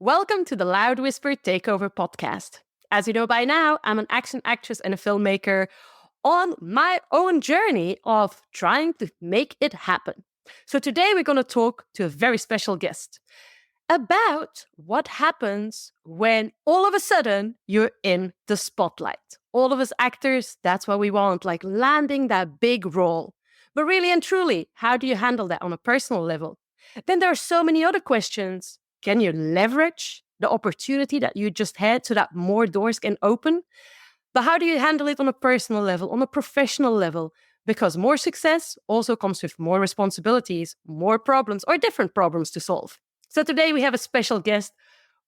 Welcome to the Loud Whisper Takeover podcast. As you know by now, I'm an action actress and a filmmaker on my own journey of trying to make it happen. So today we're going to talk to a very special guest about what happens when all of a sudden you're in the spotlight. All of us actors, that's what we want, like landing that big role. But really and truly, how do you handle that on a personal level? Then there are so many other questions. Can you leverage the opportunity that you just had so that more doors can open? But how do you handle it on a personal level, on a professional level? Because more success also comes with more responsibilities, more problems, or different problems to solve. So today we have a special guest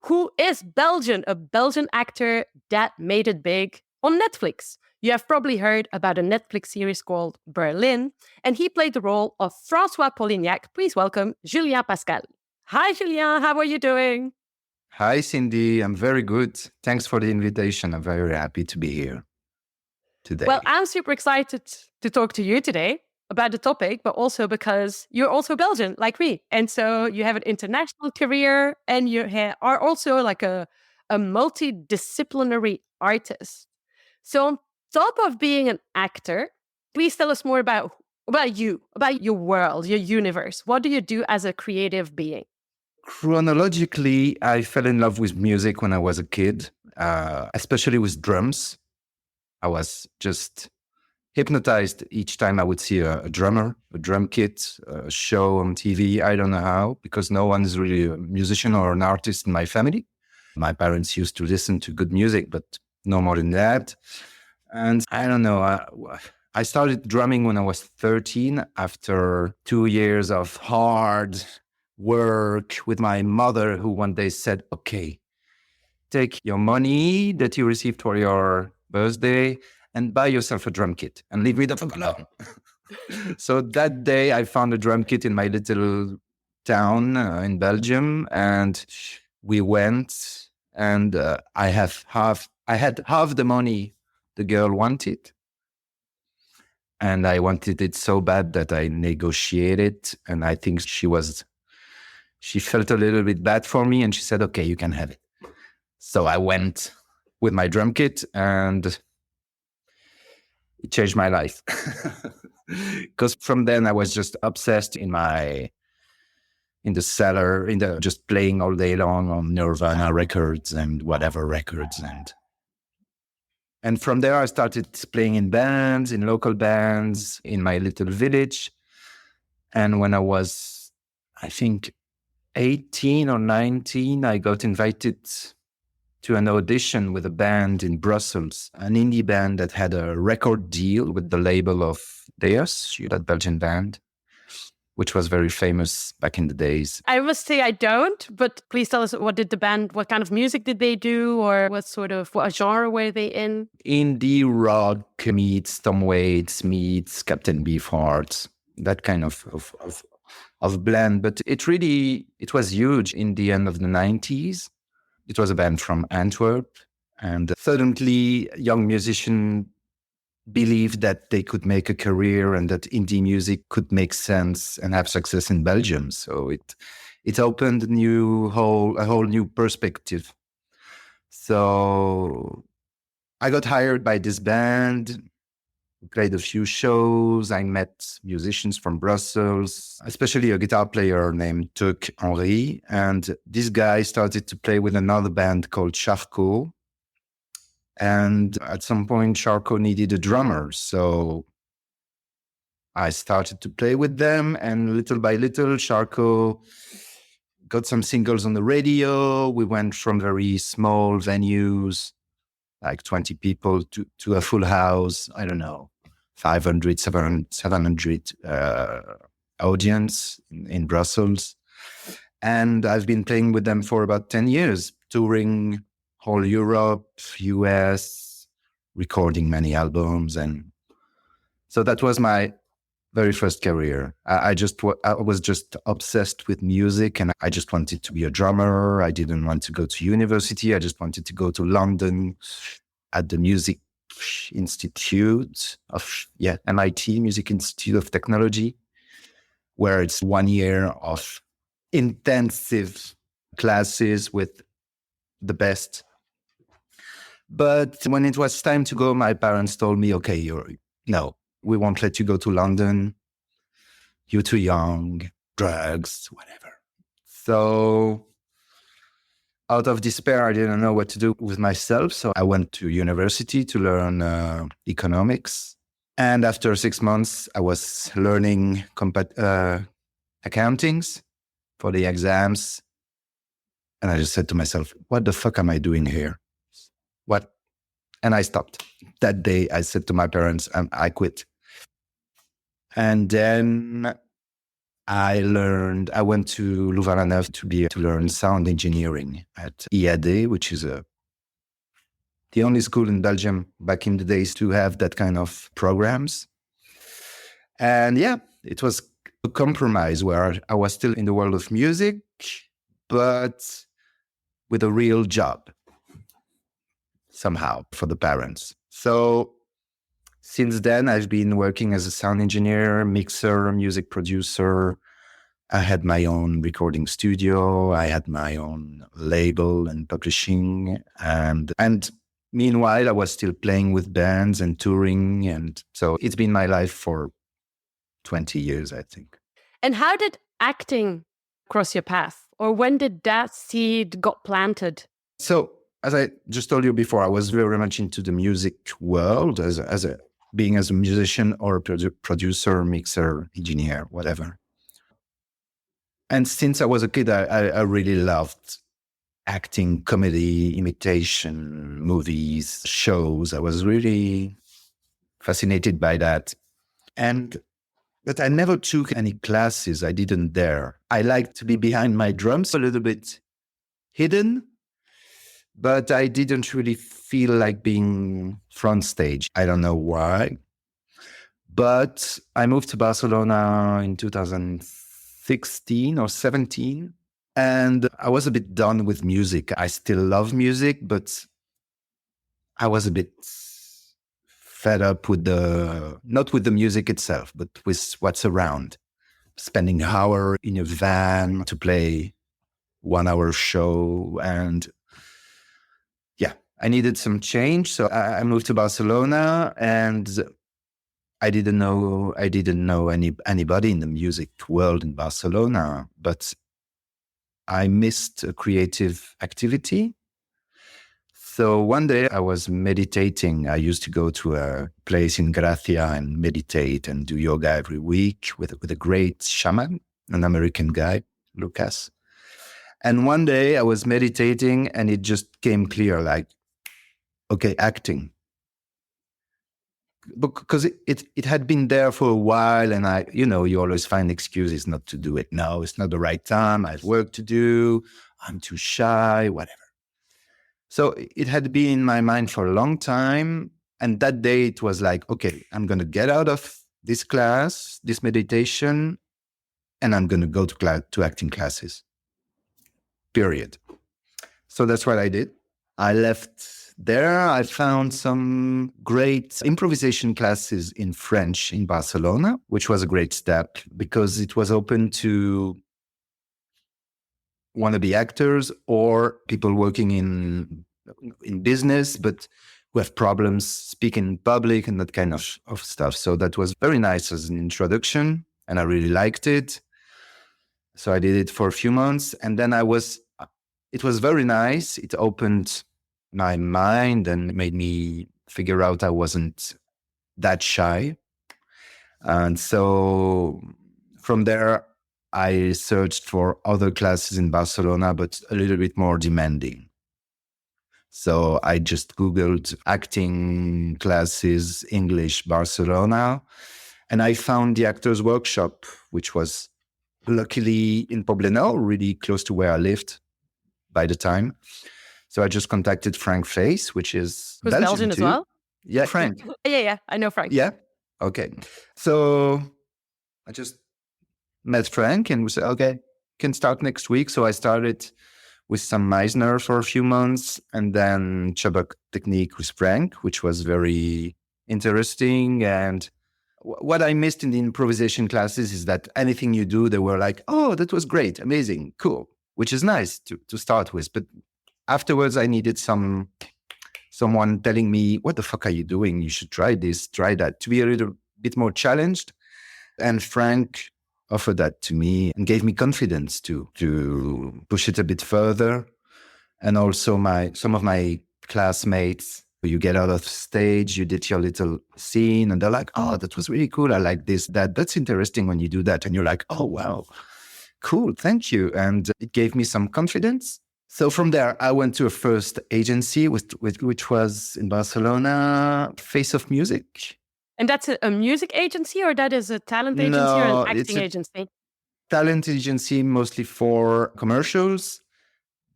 who is Belgian, a Belgian actor that made it big on Netflix. You have probably heard about a Netflix series called Berlín, and he played the role of François Polignac. Please welcome Julien Paschal. Hi, Julien. How are you doing? Hi, Cindy. I'm very good. Thanks for the invitation. I'm very happy to be here today. Well, I'm super excited to talk to you today about the topic, but also because you're also Belgian like me. And so you have an international career and you are also like a multidisciplinary artist. So on top of being an actor, please tell us more about you, about your world, your universe. What do you do as a creative being? Chronologically, I fell in love with music when I was a kid, especially with drums. I was just hypnotized each time I would see a drummer, a drum kit, a show on TV. I don't know how, because no one is really a musician or an artist in my family. My parents used to listen to good music, but no more than that. And I don't know, I started drumming when I was 13 after 2 years of hard work with my mother, who one day said, okay, take your money that you received for your birthday and buy yourself a drum kit and leave me the fuck alone. So that day I found a drum kit in my little town in Belgium, and we went, and I had half the money the girl wanted. And I wanted it so bad that I negotiated, and I think she felt a little bit bad for me, and she said, okay, you can have it. So I went with my drum kit, and it changed my life. Because from then I was just obsessed in the cellar, just playing all day long on Nirvana records and whatever records. And from there I started playing in bands, in local bands, in my little village. And when I was, I think, 18 or 19, I got invited to an audition with a band in Brussels, an indie band that had a record deal with the label of Deus, that Belgian band, which was very famous back in the days. I must say I don't, but please tell us, what kind of music did they do, or what genre were they in? Indie rock meets Tom Waits meets Captain Beefheart, that kind of blend. But it was huge in the end of the 90s. It was a band from Antwerp, and suddenly young musicians believed that they could make a career and that indie music could make sense and have success in Belgium. So it opened a whole new perspective. So I got hired by this band, played a few shows. I met musicians from Brussels, especially a guitar player named Tuc Henry. And this guy started to play with another band called Charcot. And at some point, Charcot needed a drummer. So I started to play with them. And little by little, Charcot got some singles on the radio. We went from very small venues, like 20 people, to a full house, I don't know, 500, 700 audience in Brussels. And I've been playing with them for about 10 years, touring whole Europe, US, recording many albums. And so that was my very first career. I was just obsessed with music, and I just wanted to be a drummer. I didn't want to go to university. I just wanted to go to London at the Music Institute of MIT, Music Institute of Technology, where it's 1 year of intensive classes with the best. But when it was time to go, my parents told me, okay, no, we won't let you go to London. You're too young, drugs, whatever. So out of despair, I didn't know what to do with myself. So I went to university to learn economics. And after 6 months, I was learning accountings for the exams. And I just said to myself, what the fuck am I doing here? What? And I stopped. That day, I said to my parents, I quit. And then I went to Louvain-la-Neuve to learn sound engineering at IAD, which is the only school in Belgium back in the days to have that kind of programs. And yeah, it was a compromise where I was still in the world of music, but with a real job somehow for the parents. So since then, I've been working as a sound engineer, mixer, music producer. I had my own recording studio. I had my own label and publishing. And meanwhile, I was still playing with bands and touring. And so it's been my life for 20 years, I think. And how did acting cross your path? Or when did that seed got planted? So as I just told you before, I was very much into the music world being as a musician or a producer, mixer, engineer, whatever. And since I was a kid, I really loved acting, comedy, imitation, movies, shows. I was really fascinated by that. But I never took any classes. I didn't dare. I liked to be behind my drums, a little bit hidden, but I didn't really feel like being front stage. I don't know why. But I moved to Barcelona in 2016 or 17, and I was a bit done with music. I still love music, but I was a bit fed up with not with the music itself, but with what's around. Spending an hour in a van to play 1 hour show. And yeah, I needed some change. So I moved to Barcelona, and I didn't know anybody in the music world in Barcelona, but I missed a creative activity. So one day I was meditating. I used to go to a place in Gracia and meditate and do yoga every week with a great shaman, an American guy, Lucas. And one day I was meditating and it just came clear, like, okay, acting. Because it had been there for a while, and you always find excuses not to do it. No, it's not the right time. I have work to do. I'm too shy, whatever. So it had been in my mind for a long time. And that day it was like, okay, I'm going to get out of this class, this meditation, and I'm going to go to acting classes. Period. So that's what I did. I left there. I found some great improvisation classes in French in Barcelona, which was a great step because it was open to wannabe actors or people working in business, but who have problems speaking in public and that kind of stuff. So that was very nice as an introduction, and I really liked it. So I did it for a few months, and then it was very nice. It opened my mind and made me figure out I wasn't that shy. And so from there, I searched for other classes in Barcelona, but a little bit more demanding. So I just Googled acting classes, English, Barcelona, and I found the Actors Workshop, which was luckily in Poblenou, really close to where I lived by the time. So I just contacted Frank Face, which is Who's Belgian too. as well? Yeah, Frank. Yeah, I know Frank. Yeah? Okay. So I just met Frank and we said, okay, can start next week. So I started with some Meisner for a few months and then Chabak technique with Frank, which was very interesting. And what I missed in the improvisation classes is that anything you do, they were like, oh, that was great, amazing, cool. which is nice to start with. But afterwards, I needed someone telling me, what the fuck are you doing? You should try this, try that, to be a little bit more challenged. And Frank offered that to me and gave me confidence to push it a bit further. And also some of my classmates, you get out of stage, you did your little scene, and they're like, oh, that was really cool. I like this, that's interesting when you do that. And you're like, oh, wow, cool, thank you. And it gave me some confidence. So from there, I went to a first agency, which was in Barcelona, Face of Music. And that's a music agency, or that is a talent agency or No, an acting it's a agency? talent agency mostly for commercials,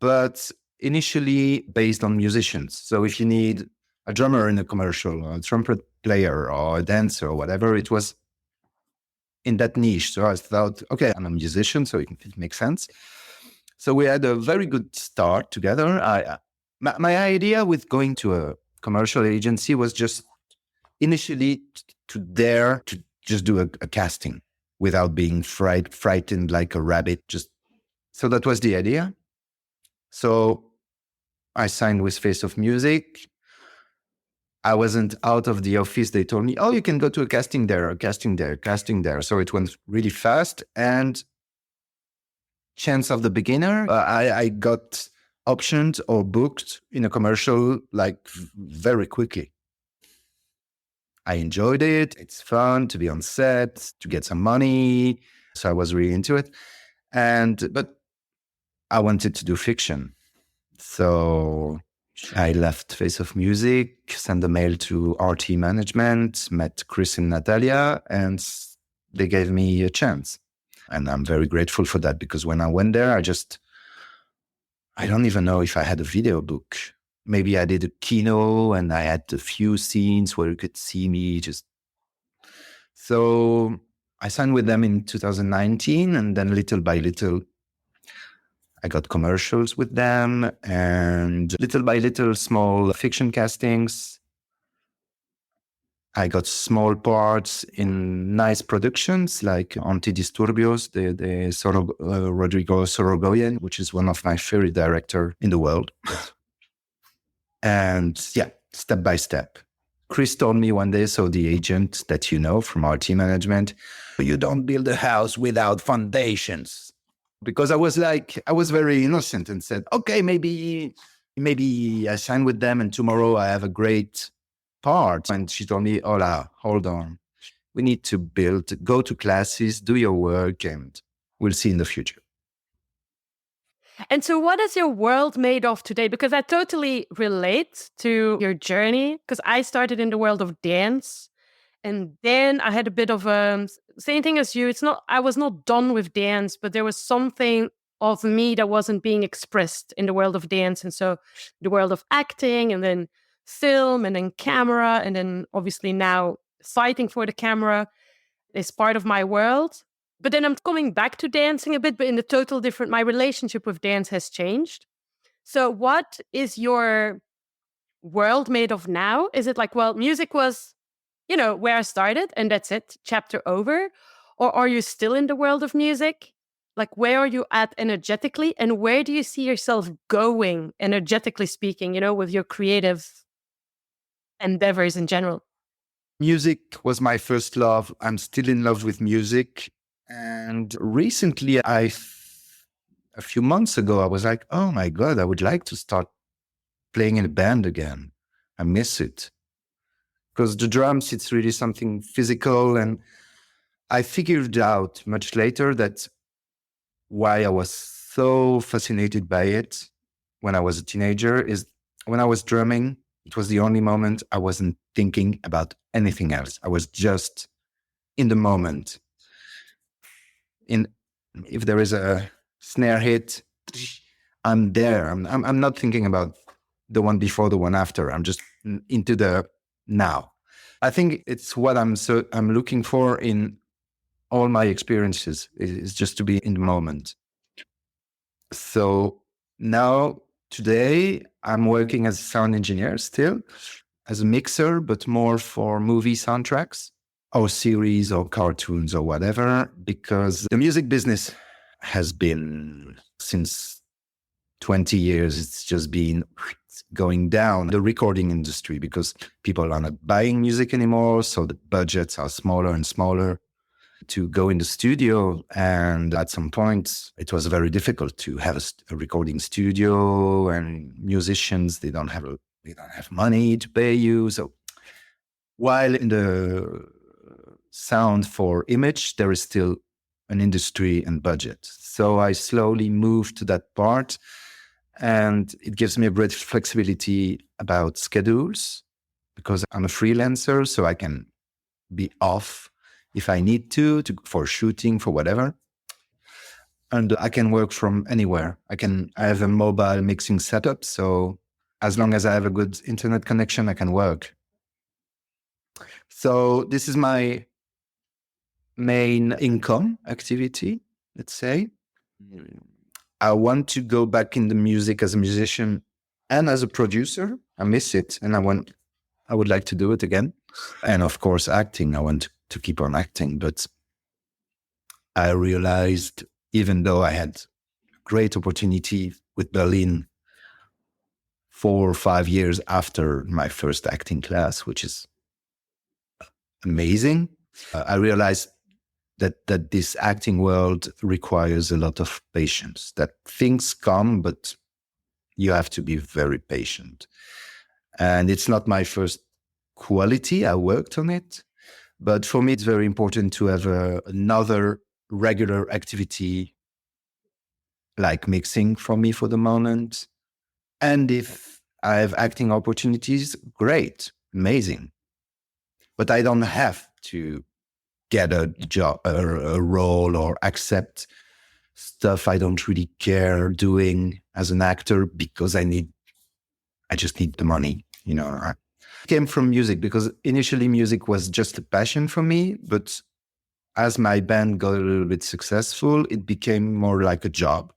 but initially based on musicians. So if you need a drummer in a commercial, or a trumpet player, or a dancer, or whatever, it was in that niche. So I thought, okay, I'm a musician, so it makes sense. So we had a very good start together. My idea with going to a commercial agency was just initially to dare to just do a casting without being frightened like a rabbit. So that was the idea. So I signed with Face of Music. I wasn't out of the office. They told me, oh, you can go to a casting there, a casting there, casting there. So it went really fast. And chance of the beginner, I got optioned or booked in a commercial like very quickly. I enjoyed it. It's fun to be on set, to get some money. So I was really into it. But I wanted to do fiction. So I left Face of Music, sent a mail to RT Management, met Chris and Natalia, and they gave me a chance. And I'm very grateful for that, because when I went there, I don't even know if I had a video book. Maybe I did a kino and I had a few scenes where you could see me So I signed with them in 2019, and then little by little, I got commercials with them, and little by little, small fiction castings. I got small parts in nice productions like Antidisturbios, the Rodrigo Sorogoyen, which is one of my favorite directors in the world. And yeah, step by step. Chris told me one day, so the agent that you know from RT Management, you don't build a house without foundations. Because I was very innocent and said, okay, maybe I sign with them and tomorrow I have a great part. And she told me, Ola, hold on. We need to go to classes, do your work, and we'll see in the future. And so what is your world made of today? Because I totally relate to your journey, because I started in the world of dance. And then I had a bit of a same thing as you. I was not done with dance, but there was something of me that wasn't being expressed in the world of dance. And so the world of acting, and then film, and then camera, and then obviously now fighting for the camera is part of my world. But then I'm coming back to dancing a bit, but in a total different, my relationship with dance has changed. So what is your world made of now? Is it like, well, music was, where I started and that's it, chapter over? Or are you still in the world of music? Like, where are you at energetically? And where do you see yourself going, energetically speaking, with your creative endeavors in general? Music was my first love. I'm still in love with music. And recently, a few months ago, I was like, oh my God, I would like to start playing in a band again. I miss it. Because the drums, it's really something physical. And I figured out much later that why I was so fascinated by it when I was a teenager is when I was drumming, it was the only moment I wasn't thinking about anything else. I was just in the moment. If there is a snare hit, I'm there. I'm not thinking about the one before, the one after. I'm just into the now. I think it's what I'm looking for in all my experiences, is just to be in the moment. So now, today, I'm working as a sound engineer still, as a mixer, but more for movie soundtracks or series or cartoons or whatever, because the music business has been since 20 years, it's just been going down the recording industry because people are not buying music anymore. So the budgets are smaller and smaller to go in the studio. And at some point, it was very difficult to have a recording studio, and musicians, they don't have money to pay you. So while in the sound for image, there is still an industry and budget. So I slowly moved to that part, and it gives me a great flexibility about schedules because I'm a freelancer, so I can be off if I need to for shooting, for whatever. And I can work from anywhere. I have a mobile mixing setup, so as long as I have a good internet connection, I can work. So this is my main income activity, let's say. I want to go back in the music as a musician and as a producer. I miss it, and I would like to do it again. And of course, acting. I want to keep on acting, but I realized, even though I had great opportunity with Berlin 4 or 5 years after my first acting class, which is amazing, I realized that this acting world requires a lot of patience, that things come, but you have to be very patient. And it's not my first quality. I worked on it. But for me, it's very important to have another regular activity like mixing for me for the moment. And if I have acting opportunities, great, amazing. But I don't have to get a job or a role or accept stuff I don't really care doing as an actor because I just need the money, I came from music because initially music was just a passion for me, but as my band got a little bit successful, it became more like a job.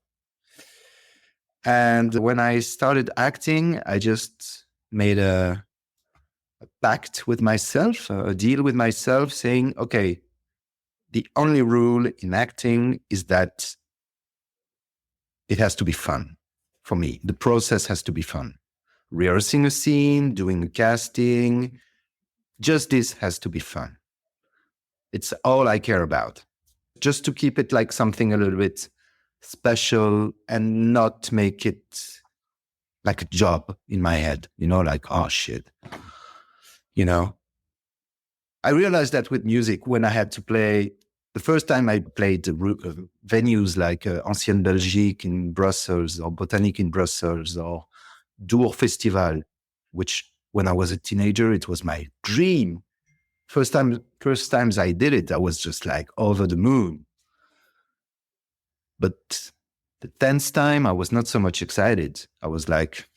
And when I started acting, I just made a pact with myself, a deal with myself saying, okay, the only rule in acting is that it has to be fun for me. The process has to be fun. Rehearsing a scene, doing a casting, just this has to be fun. It's all I care about. Just to keep it like something a little bit special and not make it like a job in my head, like, oh shit. I realized that with music, when I had to play, the first time I played venues like Ancienne Belgique in Brussels or Botanique in Brussels or Dour Festival, which when I was a teenager, it was my dream. First times I did it, I was just like over the moon. But the 10th time, I was not so much excited. I was like,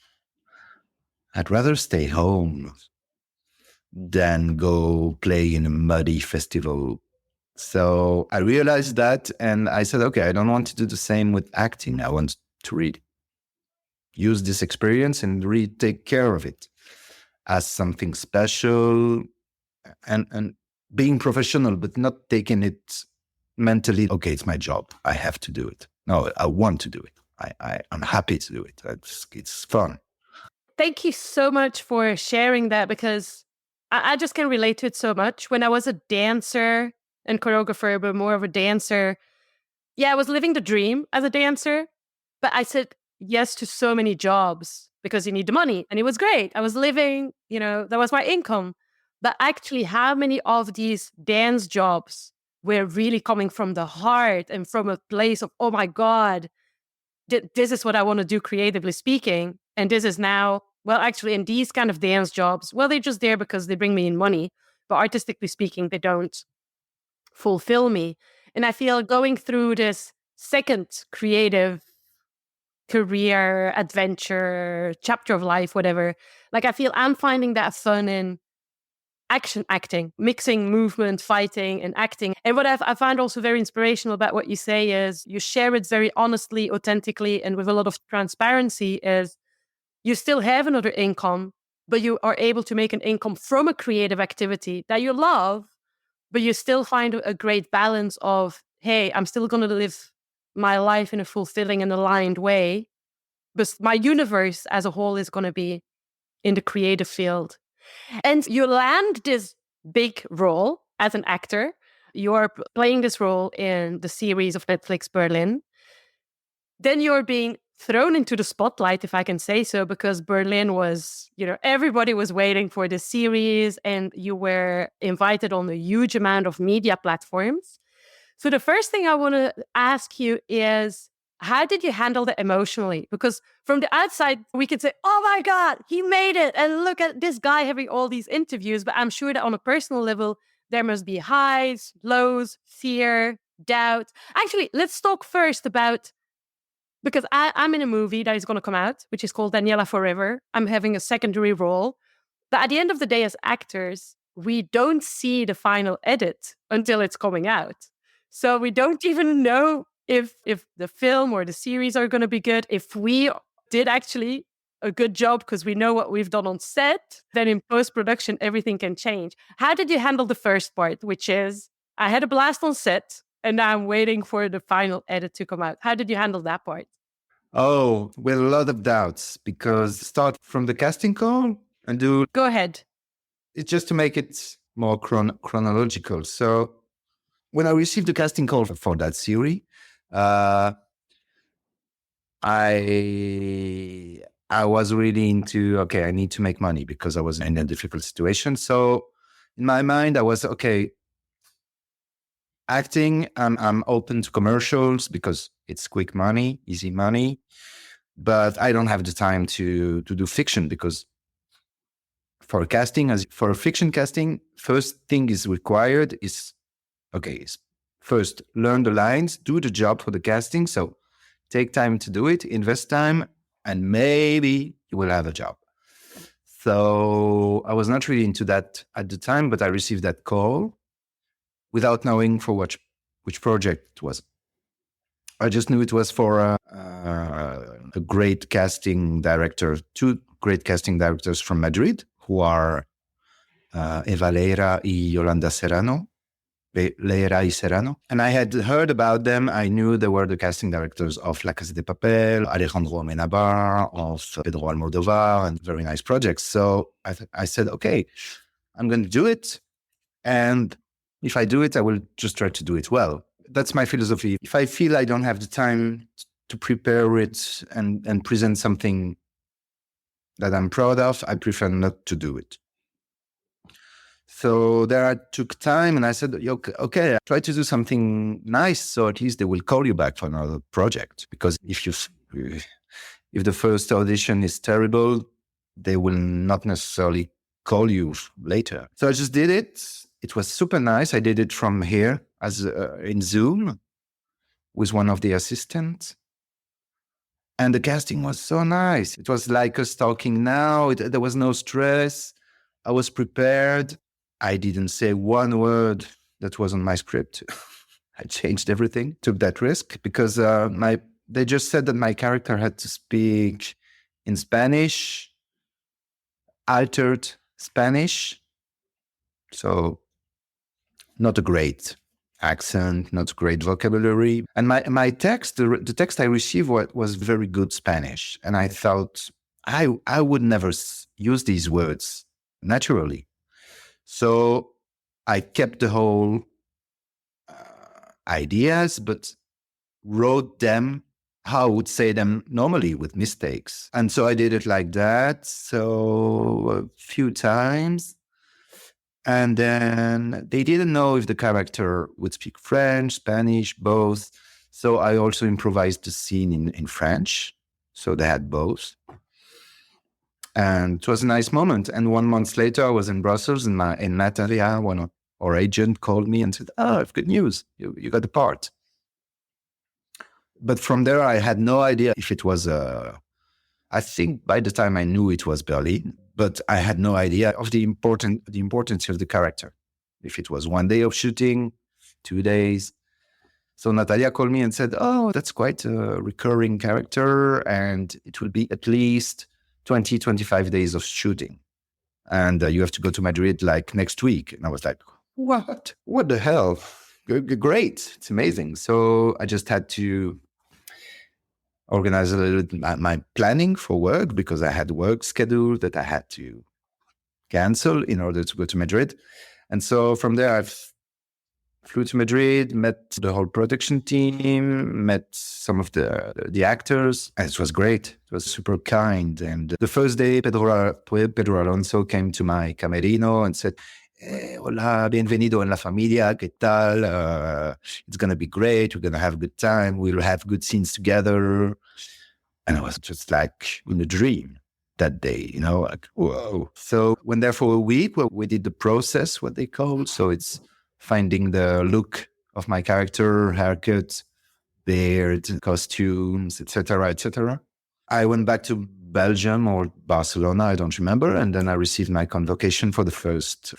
I'd rather stay home than go play in a muddy festival. So I realized that, and I said, okay, I don't want to do the same with acting. I want to really use this experience and really take care of it as something special and being professional, but not taking it mentally. Okay, it's my job. I have to do it. No, I want to do it. I'm happy to do it. It's fun. Thank you so much for sharing that, because I just can relate to it so much. When I was a dancer and choreographer, but more of a dancer, I was living the dream as a dancer, but I said yes to so many jobs because you need the money. And it was great. I was living, that was my income. But actually, how many of these dance jobs were really coming from the heart and from a place of, oh my God, this is what I want to do creatively speaking. And this is now, well, actually, in these kind of dance jobs, well, they're just there because they bring me in money. But artistically speaking, they don't fulfill me. And I feel going through this second creative career, adventure, chapter of life, whatever, like I feel I'm finding that fun in acting, mixing movement, fighting, and acting. And what I find also very inspirational about what you say is you share it very honestly, authentically, and with a lot of transparency, is you still have another income, but you are able to make an income from a creative activity that you love, but you still find a great balance of, hey, I'm still going to live my life in a fulfilling and aligned way. But my universe as a whole is going to be in the creative field. And you land this big role as an actor. You're playing this role in the series of Netflix Berlin. Then you're being thrown into the spotlight, if I can say so, because Berlin was, everybody was waiting for the series and you were invited on a huge amount of media platforms. So the first thing I want to ask you is, how did you handle that emotionally? Because from the outside, we could say, oh my God, he made it. And look at this guy having all these interviews. But I'm sure that on a personal level, there must be highs, lows, fear, doubt. Actually, let's talk first about, because I'm in a movie that is going to come out, which is called Daniela Forever. I'm having a secondary role. But at the end of the day, as actors, we don't see the final edit until it's coming out. So we don't even know if the film or the series are going to be good. If we did actually a good job because we know what we've done on set, then in post-production, everything can change. How did you handle the first part, which is, I had a blast on set and now I'm waiting for the final edit to come out? How did you handle that part? Oh, with a lot of doubts, because start from the casting call and do... Go ahead. It's just to make it more chronological. So when I received the casting call for that series, I was really into, okay, I need to make money because I was in a difficult situation. So in my mind, I was, okay, acting, I'm open to commercials because it's quick money, easy money. But I don't have the time to do fiction, because for casting, for a fiction casting, first thing is required is, okay, first learn the lines, do the job for the casting. So take time to do it, invest time, and maybe you will have a job. So I was not really into that at the time, but I received that call without knowing for which project it was. I just knew it was for a great casting director, two great casting directors from Madrid, who are Eva Leira y Yolanda Serrano. Leira y Serrano. And I had heard about them. I knew they were the casting directors of La Casa de Papel, Alejandro Amenabar, of Pedro Almodovar, and very nice projects. So I said, okay, I'm going to do it. And if I do it, I will just try to do it well. That's my philosophy. If I feel I don't have the time to prepare it and present something that I'm proud of, I prefer not to do it. So there I took time and I said, okay, try to do something nice, so at least they will call you back for another project. Because if the first audition is terrible, they will not necessarily call you later. So I just did it. It was super nice. I did it from here as in Zoom with one of the assistants. And the casting was so nice. It was like us talking now. There was no stress. I was prepared. I didn't say one word that was on my script. I changed everything, took that risk, because they just said that my character had to speak in Spanish, altered Spanish. So not a great accent, not a great vocabulary. And my text, the text I received was very good Spanish. And I thought I would never use these words naturally. So I kept the whole ideas, but wrote them how I would say them normally with mistakes. And so I did it like that. So a few times. And then they didn't know if the character would speak French, Spanish, both. So I also improvised the scene in French. So they had both. And it was a nice moment. And 1 month later, I was in Brussels, and Natalia, one of our agent, called me and said, "Oh, I have good news. You got the part." But from there, I had no idea if it was I think by the time I knew it was Berlin, but I had no idea of the importance of the character. If it was 1 day of shooting, 2 days. So Natalia called me and said, "Oh, that's quite a recurring character, and it will be at least 20, 25 days of shooting. And you have to go to Madrid like next week." And I was like, what? What the hell? great. It's amazing. So I just had to organize a little bit my planning for work because I had work schedule that I had to cancel in order to go to Madrid. And so from there, I flew to Madrid, met the whole production team, met some of the actors, and it was great. It was super kind. And the first day, Pedro Alonso came to my camerino and said, hola, bienvenido en la familia, ¿qué tal? It's going to be great. We're going to have a good time. We'll have good scenes together. And I was just like in a dream that day, like, whoa. So went there for a week where we did the process, what they call. So it's finding the look of my character, haircut, beard, costumes, etc., etc. I went back to Belgium or Barcelona, I don't remember, and then I received my convocation for the first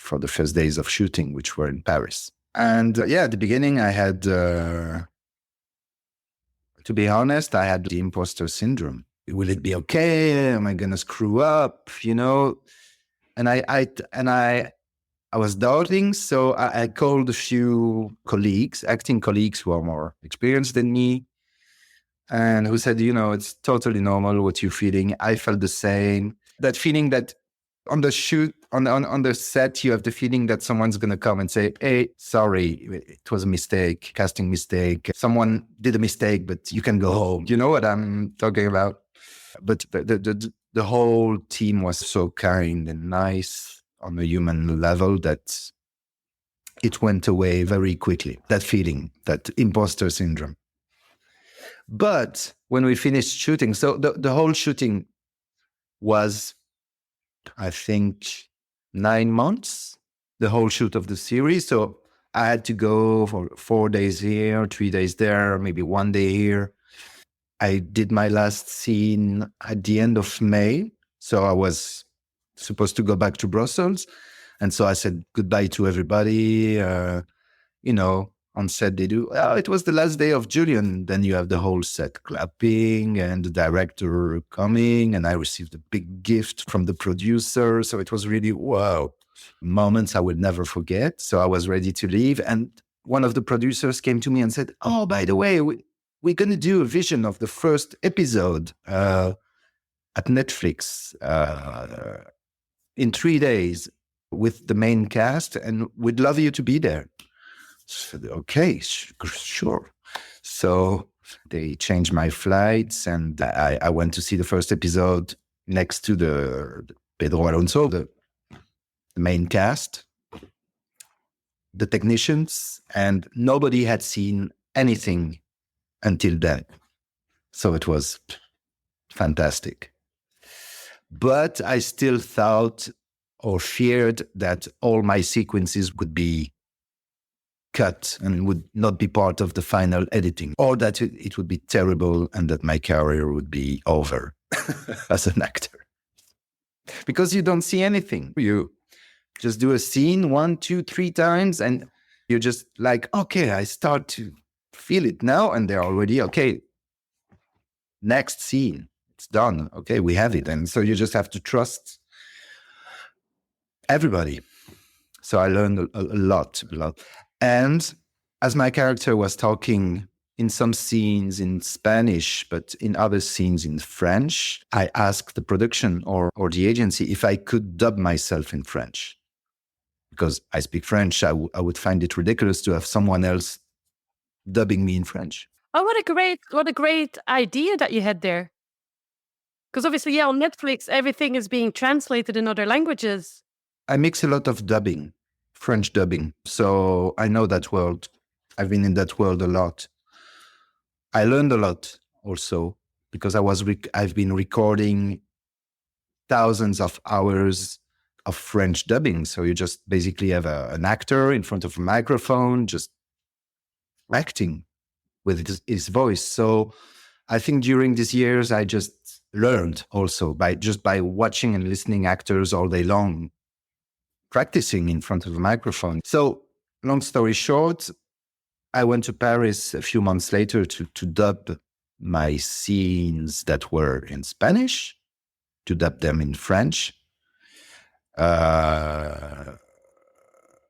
days of shooting, which were in Paris. And at the beginning, I had, to be honest, I had the imposter syndrome. Will it be okay? Am I gonna screw up? And I was doubting, so I called a few acting colleagues who are more experienced than me, and who said, it's totally normal what you're feeling. I felt the same. That feeling that on the shoot, on the set, you have the feeling that someone's going to come and say, hey, sorry, it was a mistake, casting mistake. Someone did a mistake, but you can go home. You know what I'm talking about? But the whole team was so kind and nice on a human level that it went away very quickly, that feeling, that imposter syndrome. But when we finished shooting, so the whole shooting was, I think, 9 months, the whole shoot of the series. So I had to go for 4 days here, 3 days there, maybe 1 day here. I did my last scene at the end of May. So I was supposed to go back to Brussels. And so I said goodbye to everybody. On set they do, it was the last day of Julien. Then you have the whole set clapping and the director coming. And I received a big gift from the producer. So it was really, wow, moments I would never forget. So I was ready to leave. And one of the producers came to me and said, oh, by the way, we're going to do a vision of the first episode at Netflix in 3 days with the main cast. And we'd love you to be there. So, okay, sure. So they changed my flights and I went to see the first episode next to the Pedro Alonso, the main cast, the technicians, and nobody had seen anything until then. So it was fantastic. But I still thought or feared that all my sequences would be cut and would not be part of the final editing, or that it would be terrible and that my career would be over as an actor. Because you don't see anything. You just do a scene 1, 2, 3 times and you're just like, okay, I start to feel it now, and they're already, okay, next scene, it's done. Okay, we have it. And so you just have to trust everybody. So I learned a lot. And as my character was talking in some scenes in Spanish, but in other scenes in French, I asked the production or the agency if I could dub myself in French. Because I speak French, I would find it ridiculous to have someone else dubbing me in French. Oh, what a great idea that you had there. Because obviously, on Netflix, everything is being translated in other languages. I mix a lot of dubbing. French dubbing. So I know that world. I've been in that world a lot. I learned a lot also because I've been recording thousands of hours of French dubbing. So you just basically have an actor in front of a microphone, just acting with his voice. So I think during these years, I just learned also by watching and listening actors all day long, practicing in front of a microphone. So long story short, I went to Paris a few months later to dub my scenes that were in Spanish, to dub them in French.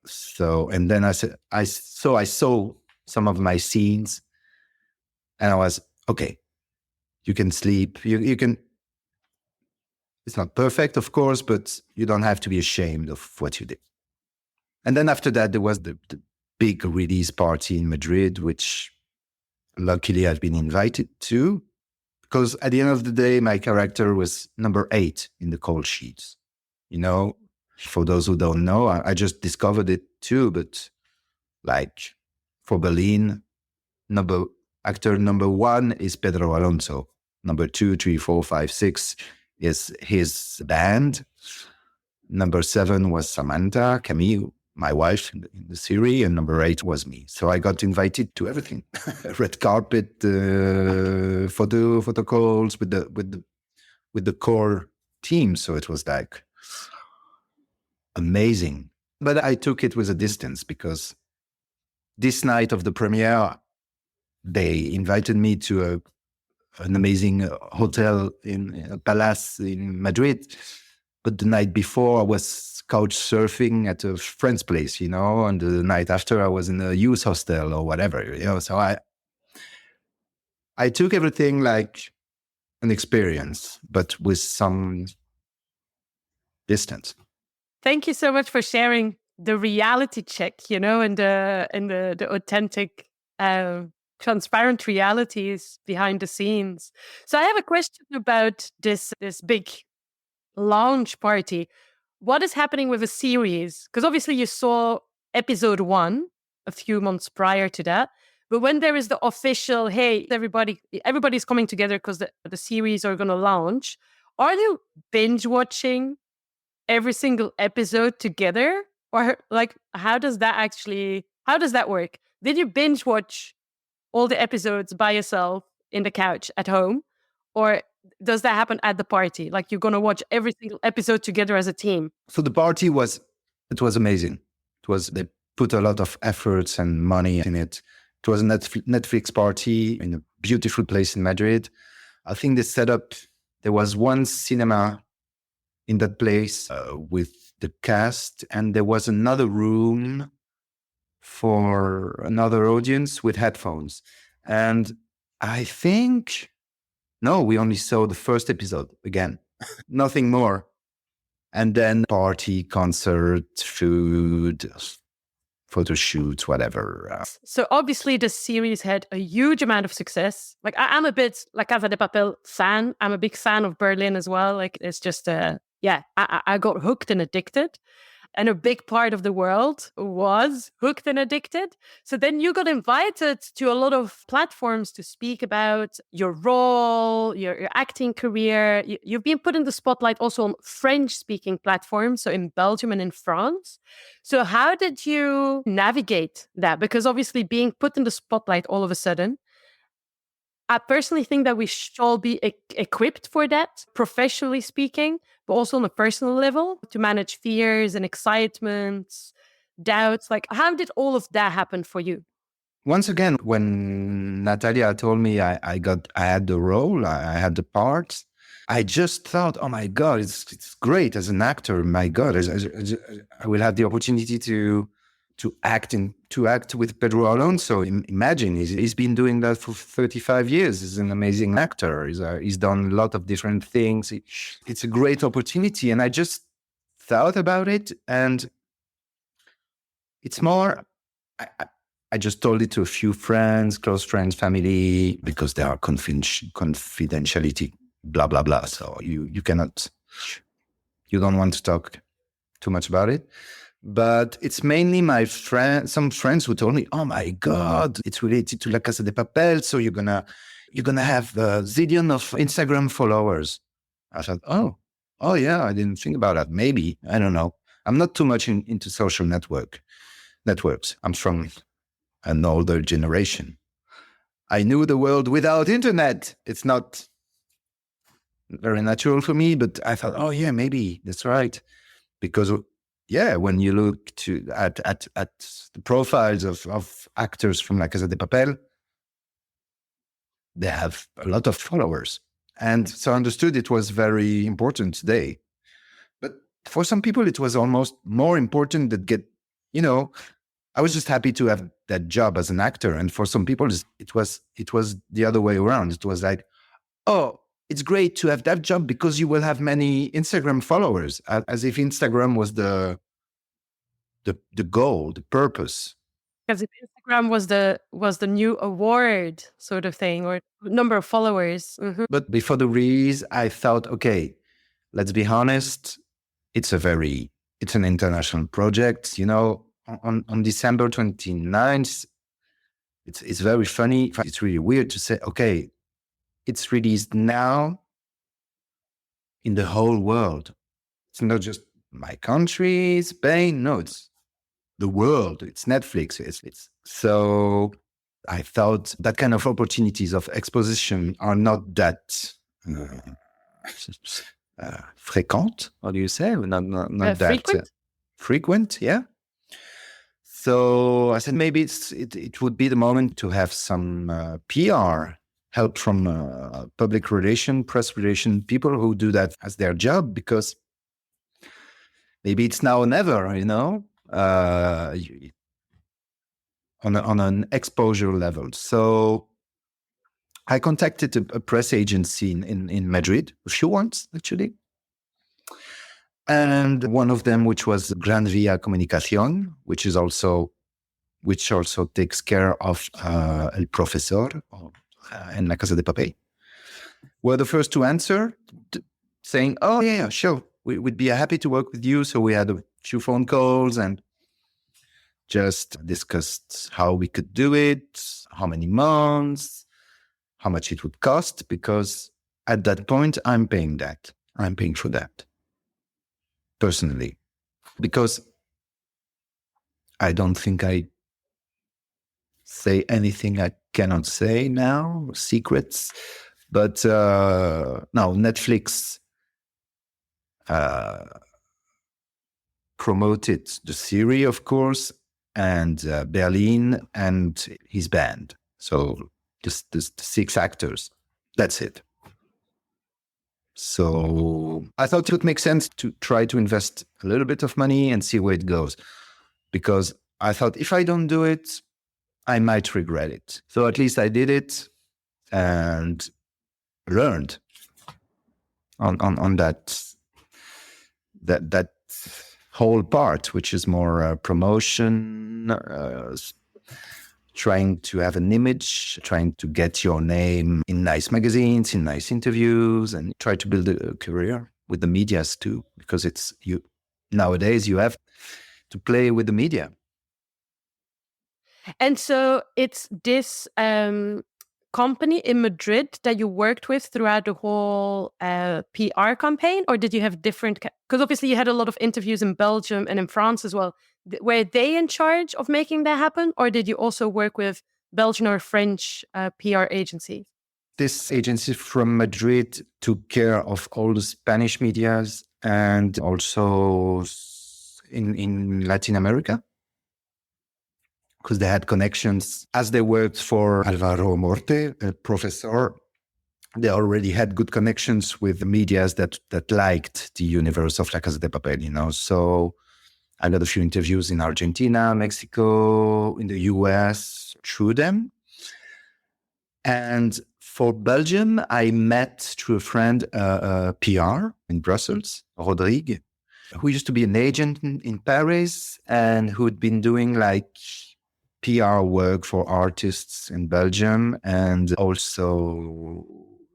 So, and then I saw some of my scenes, and I was, okay, you can sleep. You can, it's not perfect, of course, but you don't have to be ashamed of what you did. And then after that, there was the big release party in Madrid, which luckily I've been invited to, because at the end of the day, my character was number 8 in the call sheets. You know, for those who don't know, I just discovered it too, but like for Berlin, actor number 1 is Pedro Alonso. Number 2, 3, 4, 5, 6 is his band. Number 7 was Samantha, Camille, my wife in the series, and number 8 was me. So I got invited to everything: red carpet, photo calls with the core team. So it was like amazing. But I took it with a distance, because this night of the premiere, they invited me to an amazing hotel in a palace in Madrid. But the night before, I was couch surfing at a friend's place, you know, and the night after, I was in a youth hostel or whatever, you know. So I took everything like an experience, but with some distance. Thank you so much for sharing the reality check, you know, and the authentic, transparent realities behind the scenes. So I have a question about this big launch party. What is happening with a series? Because obviously you saw episode 1 a few months prior to that. But when there is the official, hey, everybody's coming together because the series are going to launch, are you binge watching every single episode together? Or like, how does that work? Did you binge watch all the episodes by yourself in the couch at home? Or does that happen at the party? Like, you're going to watch every single episode together as a team? So the party was amazing. They put a lot of efforts and money in it. It was a Netflix party in a beautiful place in Madrid. I think they set up, there was one cinema in that place with the cast, and there was another room for another audience with headphones. And I think, no, we only saw the first episode again, nothing more. And then party, concert, food, photo shoots, whatever. So obviously the series had a huge amount of success. Like, I'm a bit like Casa De Papel fan. I'm a big fan of Berlin as well. Like, it's just, I got hooked and addicted. And a big part of the world was hooked and addicted. So then you got invited to a lot of platforms to speak about your role, your acting career. You've been put in the spotlight also on French-speaking platforms, so in Belgium and in France. So how did you navigate that? Because obviously being put in the spotlight all of a sudden, I personally think that we should all be equipped for that, professionally speaking, but also on a personal level, to manage fears and excitements, doubts. Like, how did all of that happen for you? Once again, when Natalia told me I had the role, I had the part, I just thought, oh my God, it's great as an actor. My God, I will have the opportunity to act with Pedro Alonso. Imagine, he's been doing that for 35 years. He's an amazing actor. He's done a lot of different things. It's a great opportunity. And I just thought about it, and it's more, I just told it to a few friends, close friends, family, because there are confidentiality, blah, blah, blah. So you don't want to talk too much about it. But it's mainly some friends who told me, "Oh my God, it's related to La Casa de Papel, so you're gonna have a zillion of Instagram followers." I thought, oh yeah, I didn't think about that. Maybe, I don't know. I'm not too much into social networks. I'm from an older generation. I knew the world without internet. It's not very natural for me, but I thought, oh yeah, maybe that's right, because. Yeah, when you look at the profiles of actors from La Casa de Papel, they have a lot of followers. And so I understood it was very important today. But for some people, it was almost more important that get you know, I was just happy to have that job as an actor. And for some people, it was the other way around. It was like, oh, it's great to have that job because you will have many Instagram followers, as if Instagram was the goal, the purpose. Because Instagram was the new award sort of thing, or number of followers. Mhm. But before the release, I thought, okay, let's be honest, it's an international project. On December 29th, it's very funny. It's really weird to say, okay, it's released now in the whole world. It's not just my country, Spain. No, it's the world. It's Netflix. It's so I thought that kind of opportunities of exposition are not that frequent. How do you say? Not that Frequent? frequent. Yeah. So I said maybe it would be the moment to have some PR help from public relation, press relation people who do that as their job, because maybe it's now or never, on an exposure level. So I contacted a press agency in Madrid, a few ones actually. And one of them, which was Gran Via Comunicación, which also takes care of El Profesor and La Casa de Papel, were the first to answer, saying, oh, yeah, sure, we'd be happy to work with you. So we had a few phone calls and just discussed how we could do it, how many months, how much it would cost, because at that point, I'm paying for that personally, because I don't think I say anything I cannot say now, secrets. But now Netflix promoted the series, of course, and Berlin and his band. So just the 6 actors. That's it. So I thought it would make sense to try to invest a little bit of money and see where it goes. Because I thought if I don't do it, I might regret it. So at least I did it and learned on that whole part, which is more promotion, trying to have an image, trying to get your name in nice magazines, in nice interviews, and try to build a career with the medias too, because nowadays you have to play with the media. And so it's this company in Madrid that you worked with throughout the whole PR campaign, or did you have different? Because obviously you had a lot of interviews in Belgium and in France as well. Were they in charge of making that happen, or did you also work with Belgian or French PR agencies? This agency from Madrid took care of all the Spanish medias and also in Latin America, because they had connections. As they worked for Alvaro Morte, a professor, they already had good connections with the medias that liked the universe of La Casa de Papel, So I got a few interviews in Argentina, Mexico, in the US through them. And for Belgium, I met through a friend, PR in Brussels, Rodrigue, who used to be an agent in Paris and who had been doing like PR work for artists in Belgium. And also,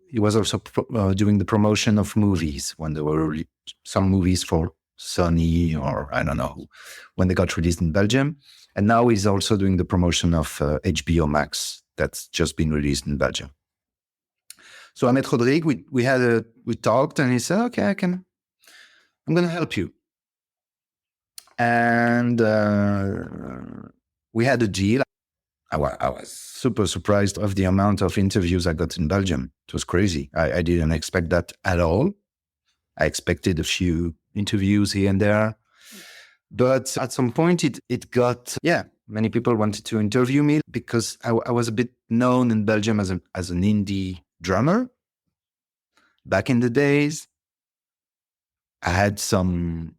he was also doing the promotion of movies when there were some movies for Sony or I don't know, when they got released in Belgium. And now he's also doing the promotion of HBO Max that's just been released in Belgium. So I met Rodrigue. We talked, and he said, "Okay, I'm going to help you." And we had a deal. I was super surprised of the amount of interviews I got in Belgium. It was crazy. I didn't expect that at all. I expected a few interviews here and there. But at some point, it got, many people wanted to interview me because I was a bit known in Belgium as an indie drummer. Back in the days, I had some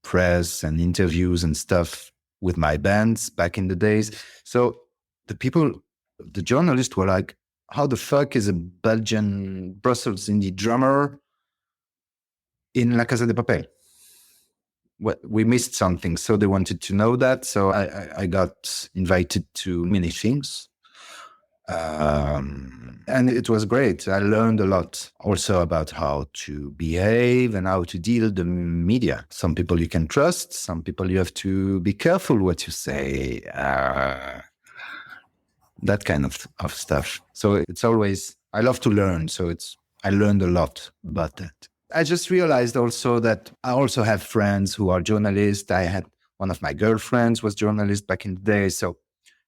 press and interviews and stuff with my bands back in the days. So the journalists were like, how the fuck is a Belgian Brussels indie drummer in La Casa de Papel? We missed something. So they wanted to know that. So I got invited to many things. And it was great. I learned a lot also about how to behave and how to deal the media. Some people you can trust, some people you have to be careful what you say, that kind of stuff. So it's always, I love to learn. So I learned a lot about that. I just realized also that I also have friends who are journalists. I had one of my girlfriends was journalist back in the day. So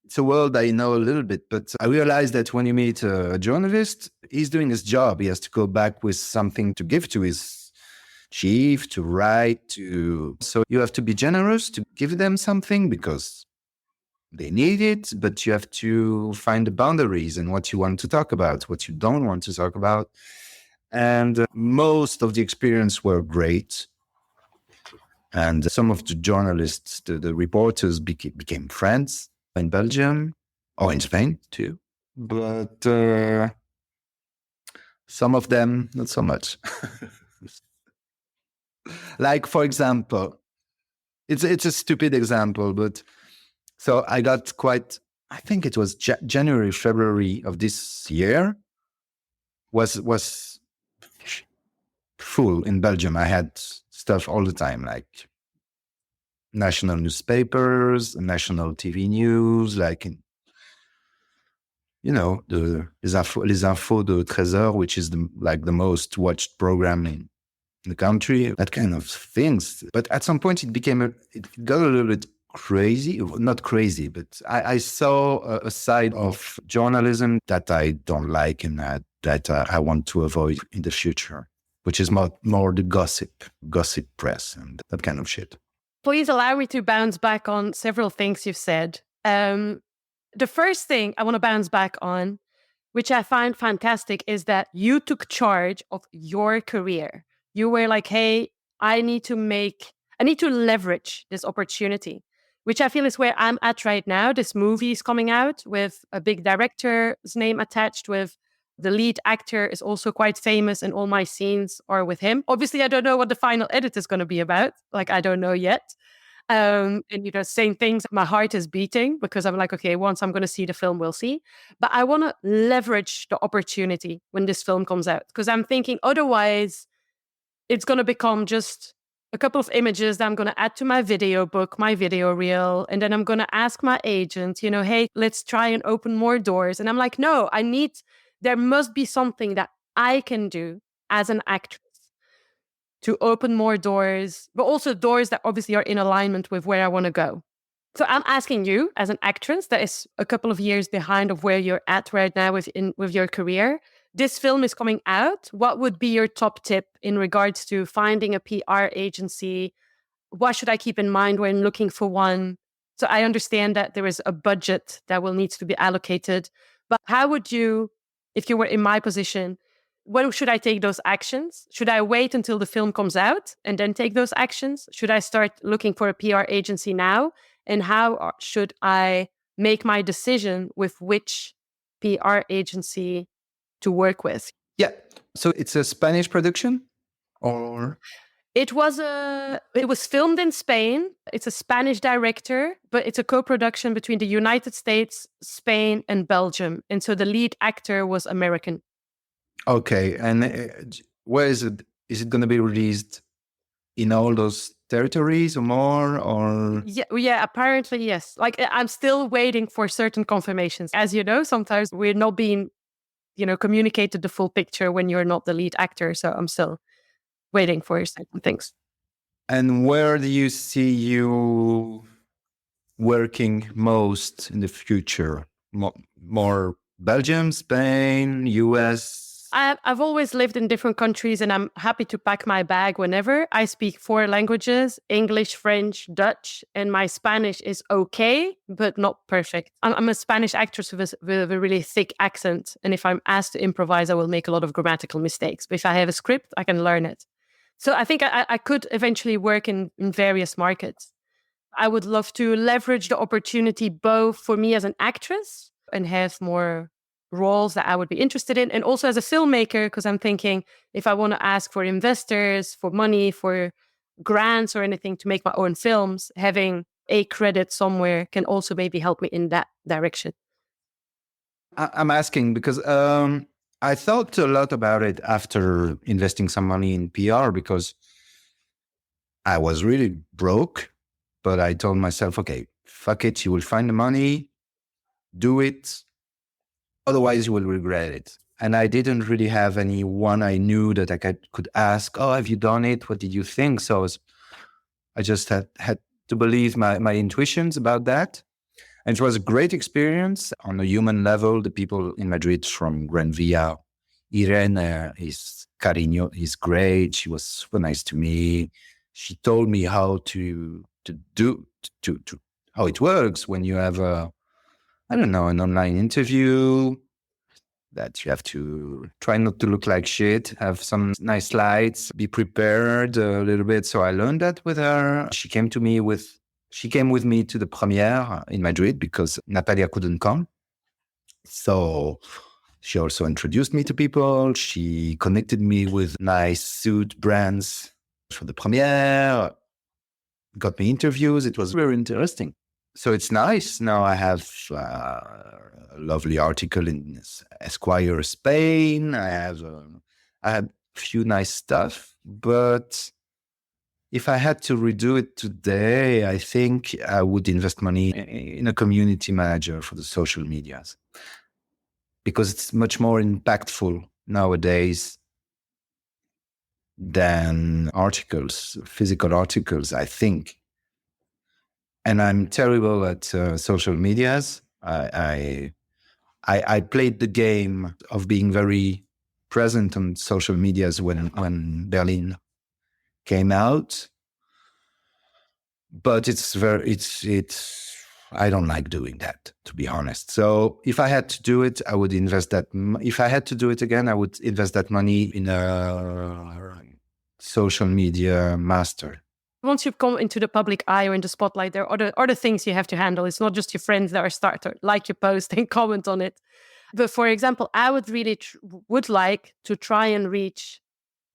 it's a world I know a little bit, but I realized that when you meet a journalist, he's doing his job. He has to go back with something to give to his chief, to write, so you have to be generous to give them something because they need it, but you have to find the boundaries and what you want to talk about, what you don't want to talk about. And most of the experience were great. And some of the journalists, the reporters became friends in Belgium or in Spain too. But some of them, not so much. Like, for example, it's a stupid example, but so I got I think it was January, February of this year was full in Belgium. I had stuff all the time, like national newspapers, national TV news, like les infos de 13h, which is the most watched program in the country, that kind of things. But at some point it got a little bit crazy, not crazy, but I saw a side of journalism that I don't like and that I want to avoid in the future, which is more the gossip press and that kind of shit. Please allow me to bounce back on several things you've said. The first thing I want to bounce back on, which I find fantastic, is that you took charge of your career. You were like, hey, I need to leverage this opportunity, which I feel is where I'm at right now. This movie is coming out with a big director's name attached, with the lead actor is also quite famous, and all my scenes are with him. Obviously, I don't know what the final edit is going to be about. Like, I don't know yet. And, same things. My heart is beating because I'm like, okay, once I'm going to see the film, we'll see. But I want to leverage the opportunity when this film comes out, because I'm thinking otherwise it's going to become just a couple of images that I'm going to add to my video book, my video reel. And then I'm going to ask my agent, hey, let's try and open more doors. And I'm like, no, there must be something that I can do as an actress to open more doors, but also doors that obviously are in alignment with where I want to go. So I'm asking you, as an actress that is a couple of years behind of where you're at right now with your career, this film is coming out. What would be your top tip in regards to finding a PR agency? What should I keep in mind when looking for one? So I understand that there is a budget that will need to be allocated, but how would you, if you were in my position, when should I take those actions? Should I wait until the film comes out and then take those actions? Should I start looking for a PR agency now? And how should I make my decision with which PR agency to work with? Yeah. So it's a Spanish production, or? It was filmed in Spain. It's a Spanish director, but it's a co-production between the United States, Spain, and Belgium. And so the lead actor was American. Okay. And where is it? Is it going to be released in all those territories or more? Or yeah, apparently yes. Like, I'm still waiting for certain confirmations. As you know, sometimes we're not being, communicated the full picture when you're not the lead actor. So I'm still waiting for certain things. And where do you see you working most in the future? More Belgium, Spain, US? I've always lived in different countries, and I'm happy to pack my bag whenever. I speak 4 languages: English, French, Dutch, and my Spanish is okay, but not perfect. I'm a Spanish actress with a really thick accent, and if I'm asked to improvise, I will make a lot of grammatical mistakes. But if I have a script, I can learn it. So I think I could eventually work in various markets. I would love to leverage the opportunity both for me as an actress and have more roles that I would be interested in, and also as a filmmaker, because I'm thinking if I want to ask for investors, for money, for grants or anything to make my own films, having a credit somewhere can also maybe help me in that direction. I'm asking because I thought a lot about it after investing some money in PR because I was really broke, but I told myself, okay, fuck it, you will find the money, do it. Otherwise, you will regret it. And I didn't really have anyone I knew that I could ask, oh, have you done it? What did you think? So I just had to believe my intuitions about that. And it was a great experience on a human level. The people in Madrid from Gran Via, Irene is cariño, is great. She was super nice to me. She told me how to how it works when you have an online interview, that you have to try not to look like shit, have some nice slides, be prepared a little bit. So I learned that with her. She came with me to the premiere in Madrid because Natalia couldn't come. So she also introduced me to people. She connected me with nice suit brands for the premiere, got me interviews. It was very interesting. So it's nice. Now I have a lovely article in Esquire Spain. I had a few nice stuff, but if I had to redo it today, I think I would invest money in a community manager for the social medias because it's much more impactful nowadays than articles, physical articles, I think. And I'm terrible at social medias. I played the game of being very present on social medias when Berlin came out, but I don't like doing that, to be honest. So if I had to do it, I would invest that. If I had to do it again, I would invest that money in a social media master. Once you've come into the public eye or in the spotlight, there are other things you have to handle. It's not just your friends that are start to like your post and comment on it. But for example, I would really would like to try and reach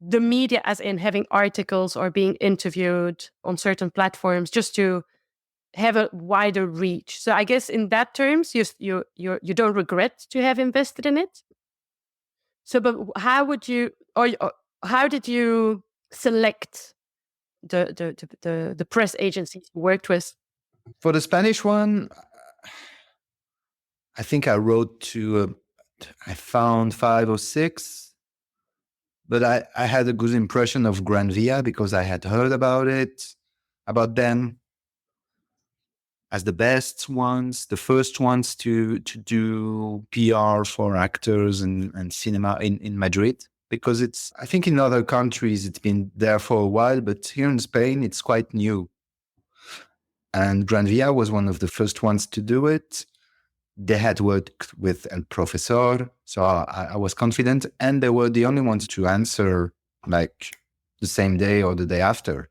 the media, as in having articles or being interviewed on certain platforms, just to have a wider reach. So I guess in that terms, you don't regret to have invested in it. So, but how would you, or how did you select the press agencies you worked with? For the Spanish one, I think I wrote to, I found 5 or 6, but I had a good impression of Gran Via because I had heard about them as the best ones, the first ones to do PR for actors and cinema in Madrid. Because I think in other countries it's been there for a while, but here in Spain it's quite new. And Gran Via was one of the first ones to do it. They had worked with El Profesor, so I was confident, and they were the only ones to answer like the same day or the day after.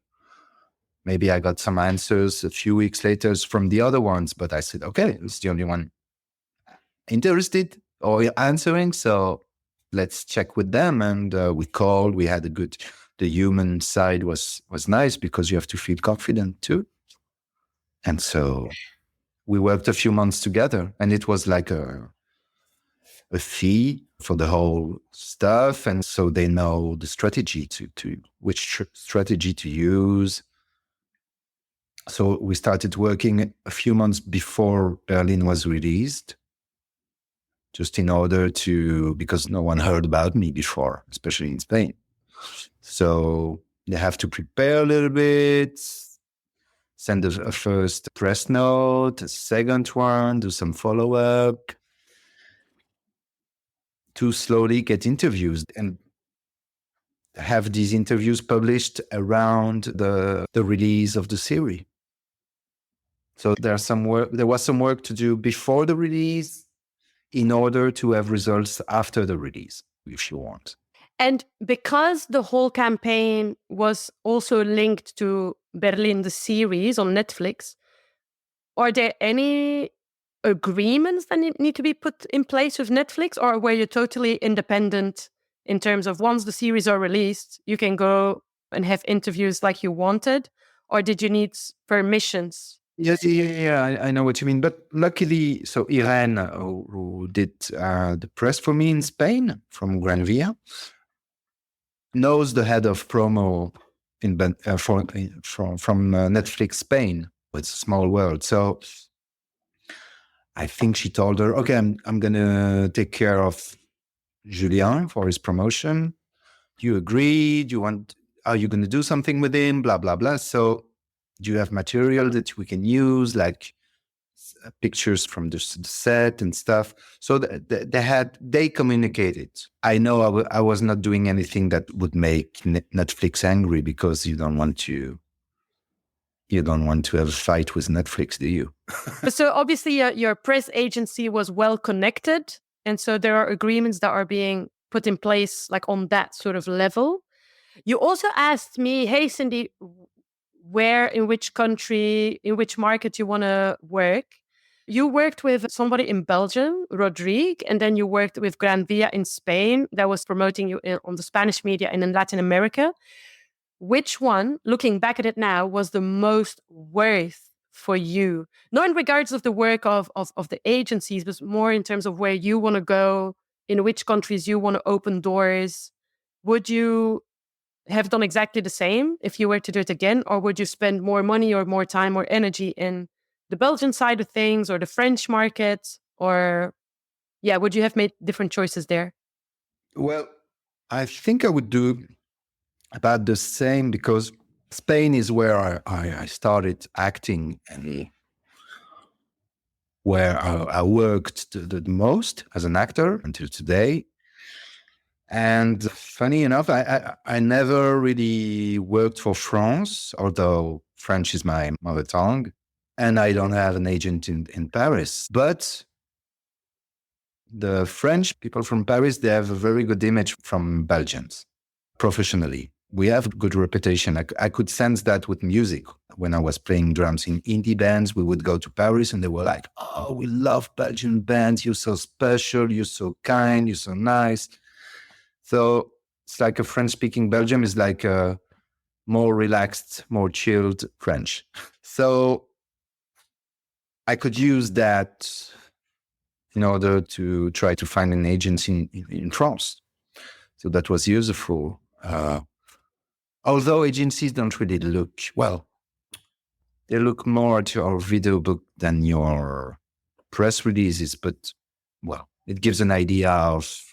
Maybe I got some answers a few weeks later from the other ones, but I said, okay, it's the only one interested or answering, so let's check with them. And we called, we had the human side was nice because you have to feel confident too. And so we worked a few months together, and it was like a fee for the whole stuff. And so they know the strategy which strategy to use. So we started working a few months before Berlin was released, just in order because no one heard about me before, especially in Spain. So they have to prepare a little bit, send a first press note, a second one, do some follow-up, to slowly get interviews and have these interviews published around the release of the series. So there was some work to do before the release in order to have results after the release, if you want. And because the whole campaign was also linked to Berlin, the series on Netflix, Are there any agreements that need to be put in place with Netflix, or were you totally independent in terms of once the series are released, you can go and have interviews like you wanted, or did you need permissions? Yes, yeah, I know what you mean. But luckily, so Irene, who did the press for me in Spain from Gran Via, knows the head of promo from Netflix Spain. It's a small world. So I think she told her, okay, I'm going to take care of Julien for his promotion. Do you agree? Are you going to do something with him? Blah, blah, blah. So do you have material that we can use, like pictures from the set and stuff? So they communicated. I know I was not doing anything that would make Netflix angry, because you don't want to have a fight with Netflix, do you? So obviously your press agency was well connected. And so there are agreements that are being put in place like on that sort of level. You also asked me, hey, Cindy, where, in which country, in which market you want to work. You worked with somebody in Belgium, Rodrigue, and then you worked with Gran Via in Spain that was promoting you on the Spanish media and in Latin America. Which one, looking back at it now, was the most worth for you? Not in regards of the work of the agencies, but more in terms of where you want to go, in which countries you want to open doors. Would you have done exactly the same if you were to do it again? Or would you spend more money or more time or energy in the Belgian side of things or the French market? Or, yeah, would you have made different choices there? Well, I think I would do about the same, because Spain is where I started acting and where I worked the most as an actor until today. And funny enough, I never really worked for France, although French is my mother tongue. And I don't have an agent in Paris. But the French people from Paris, they have a very good image from Belgians professionally. We have a good reputation. I could sense that with music. When I was playing drums in indie bands, we would go to Paris and they were like, oh, we love Belgian bands. You're so special. You're so kind. You're so nice. So it's like a French-speaking Belgium is like a more relaxed, more chilled French. So I could use that in order to try to find an agency in France. So that was useful. Although agencies don't really look, well, they look more at your video book than your press releases, but, well, it gives an idea of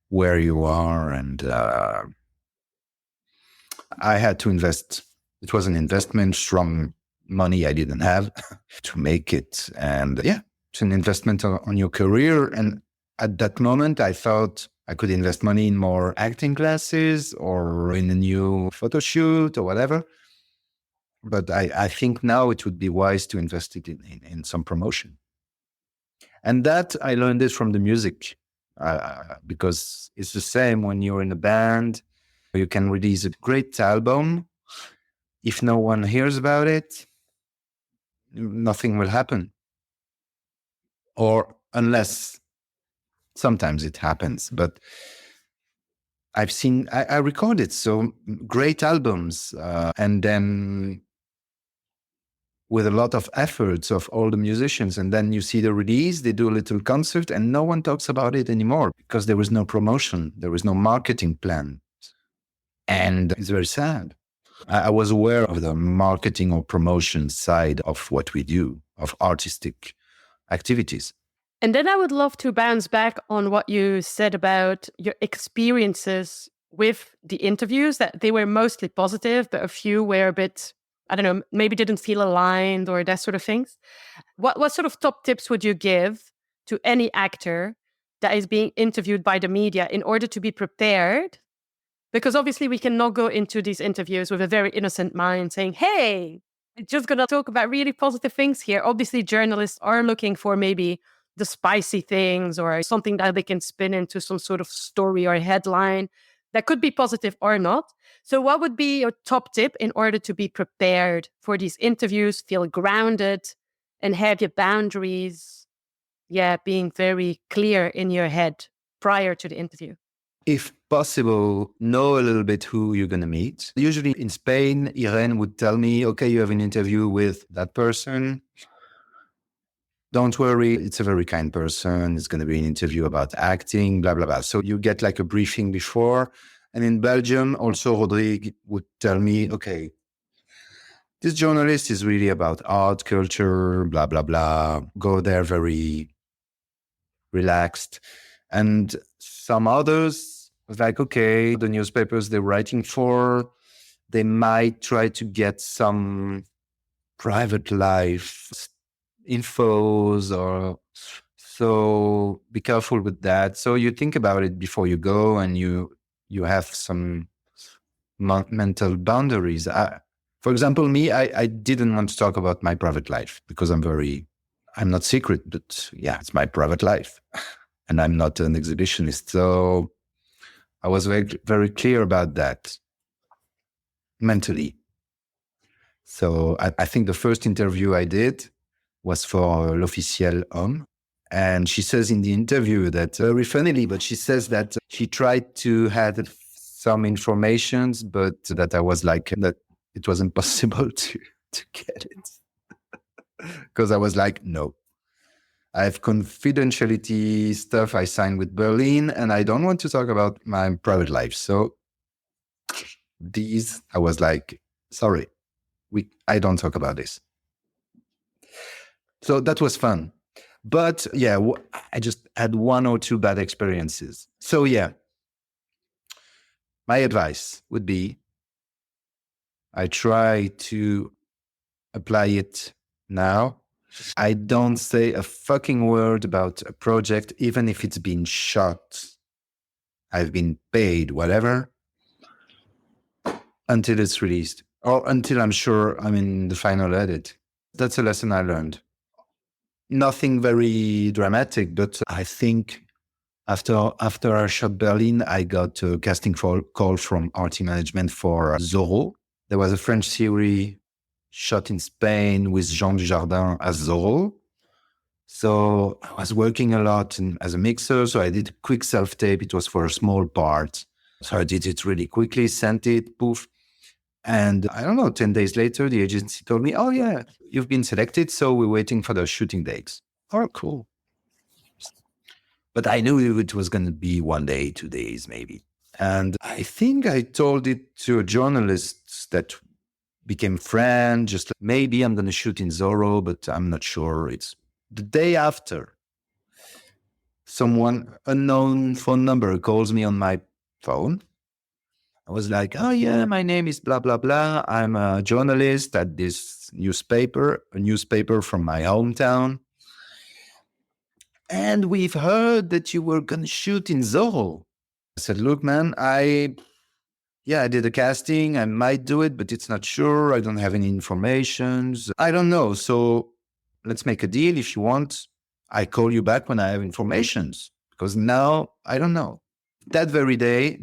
where you are. And I had to invest. It was an investment from money I didn't have to make it. And yeah, it's an investment on your career. And at that moment, I thought I could invest money in more acting classes or in a new photo shoot or whatever. But I think now it would be wise to invest it in some promotion. And that I learned it from the music, because it's the same when you're in a band. You can release a great album. If no one hears about it, nothing will happen. Or unless sometimes it happens. But I recorded so great albums, and then with a lot of efforts of all the musicians. And then you see the release, they do a little concert and no one talks about it anymore because there was no promotion. There was no marketing plan. And it's very sad. I was aware of the marketing or promotion side of what we do, of artistic activities. And then I would love to bounce back on what you said about your experiences with the interviews, that they were mostly positive, but a few were a bit, I don't know, maybe didn't feel aligned or that sort of things. What sort of top tips would you give to any actor that is being interviewed by the media in order to be prepared? Because obviously we cannot go into these interviews with a very innocent mind saying, hey, I'm just going to talk about really positive things here. Obviously, journalists are looking for maybe the spicy things or something that they can spin into some sort of story or headline that could be positive or not. So what would be your top tip in order to be prepared for these interviews, feel grounded, and have your boundaries, being very clear in your head prior to the interview. If possible, know a little bit who you're going to meet. Usually in Spain, Irene would tell me, okay, you have an interview with that person. Don't worry, it's a very kind person. It's going to be an interview about acting, blah, blah, blah. So you get like a briefing before. And in Belgium, also Rodrigue would tell me, okay, this journalist is really about art, culture, blah, blah, blah. Go there very relaxed. And some others was like, okay, the newspapers they're writing for, they might try to get some private life infos or so be careful with that. So you think about it before you go and you have some mental boundaries. For example, me, I didn't want to talk about my private life because I'm not secret, but it's my private life and I'm not an exhibitionist. So I was very, very clear about that mentally. So I think the first interview I did was for L'Officiel Homme. And she says in the interview that, very funnily, but she says that she tried to have some informations, but that I was like, that it was impossible to get it. Because I was like, no. I have confidentiality stuff I signed with Berlin, and I don't want to talk about my private life. So I was like, sorry, I don't talk about this. So that was fun. But I just had one or two bad experiences. So my advice would be, I try to apply it now. I don't say a fucking word about a project, even if it's been shot, I've been paid, whatever, until it's released or until I'm sure I'm in the final edit. That's a lesson I learned. Nothing very dramatic, but I think after I shot Berlin, I got a casting call from RT Management for Zorro. There was a French series shot in Spain with Jean Dujardin as Zorro. So I was working a lot as a mixer. So I did a quick self-tape. It was for a small part. So I did it really quickly, sent it, poof. And I don't know, 10 days later, the agency told me, oh yeah, you've been selected. So we're waiting for the shooting dates. Oh, cool. But I knew it was going to be 1 day, 2 days, maybe. And I think I told it to a journalist that became friend, just like, maybe I'm going to shoot in Zorro, but I'm not sure. It's the day after. Someone, unknown phone number, calls me on my phone. I was like, oh yeah, my name is blah, blah, blah. I'm a journalist at this newspaper, a newspaper from my hometown. And we've heard that you were going to shoot in Zorro. I said, look, man, I did a casting. I might do it, but it's not sure. I don't have any information. I don't know. So let's make a deal. If you want, I call you back when I have information, because now I don't know. That very day,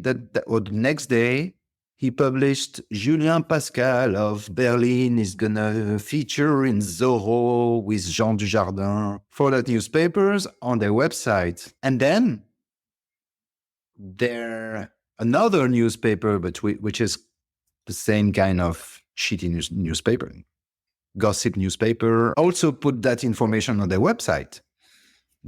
or the next day, he published Julien Paschal of Berlin is going to feature in Zorro with Jean Dujardin for that newspapers on their website. And then another newspaper, but which is the same kind of shitty newspaper, gossip newspaper, also put that information on their website.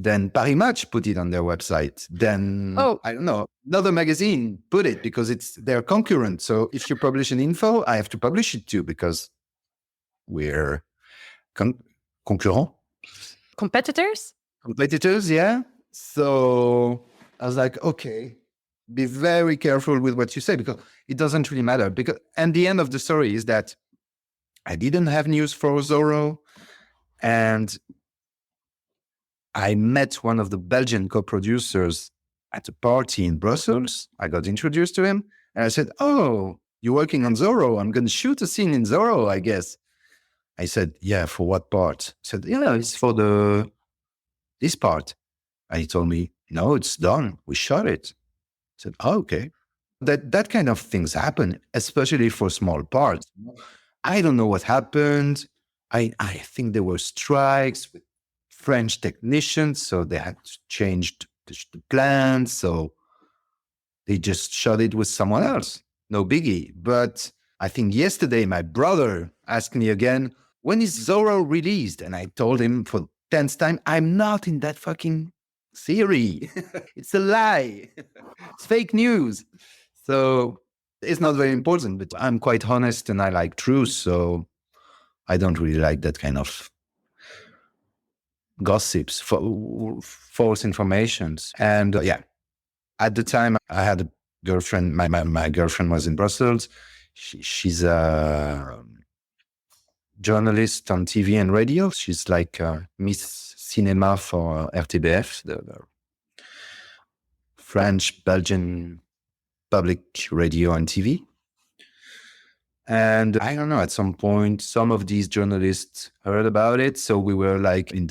Then Paris Match put it on their website. Then, I don't know, another magazine put it because it's their concurrent. So if you publish an info, I have to publish it too because we're concurrent. Competitors, yeah. So I was like, okay, be very careful with what you say because it doesn't really matter. And the end of the story is that I didn't have news for Zorro, and I met one of the Belgian co-producers at a party in Brussels. I got introduced to him and I said, oh, you're working on Zorro. I'm going to shoot a scene in Zorro, I guess. I said, yeah, for what part? He said, yeah, it's for this part. And he told me, no, it's done. We shot it. I said, oh, okay. That kind of things happen, especially for small parts. I don't know what happened. I think there were strikes with French technicians, so they had to change the plans. So they just shot it with someone else. No biggie. But I think yesterday my brother asked me again, when is Zorro released? And I told him for the 10th time, I'm not in that fucking theory. It's a lie. It's fake news. So it's not very important, but I'm quite honest and I like truth. So I don't really like that kind of gossips, false informations. And yeah, at the time I had a girlfriend. My girlfriend was in Brussels. She's a journalist on TV and radio. She's like Miss Cinema for RTBF, the French, Belgian public radio and TV. And I don't know, at some point, some of these journalists heard about it. So we were like in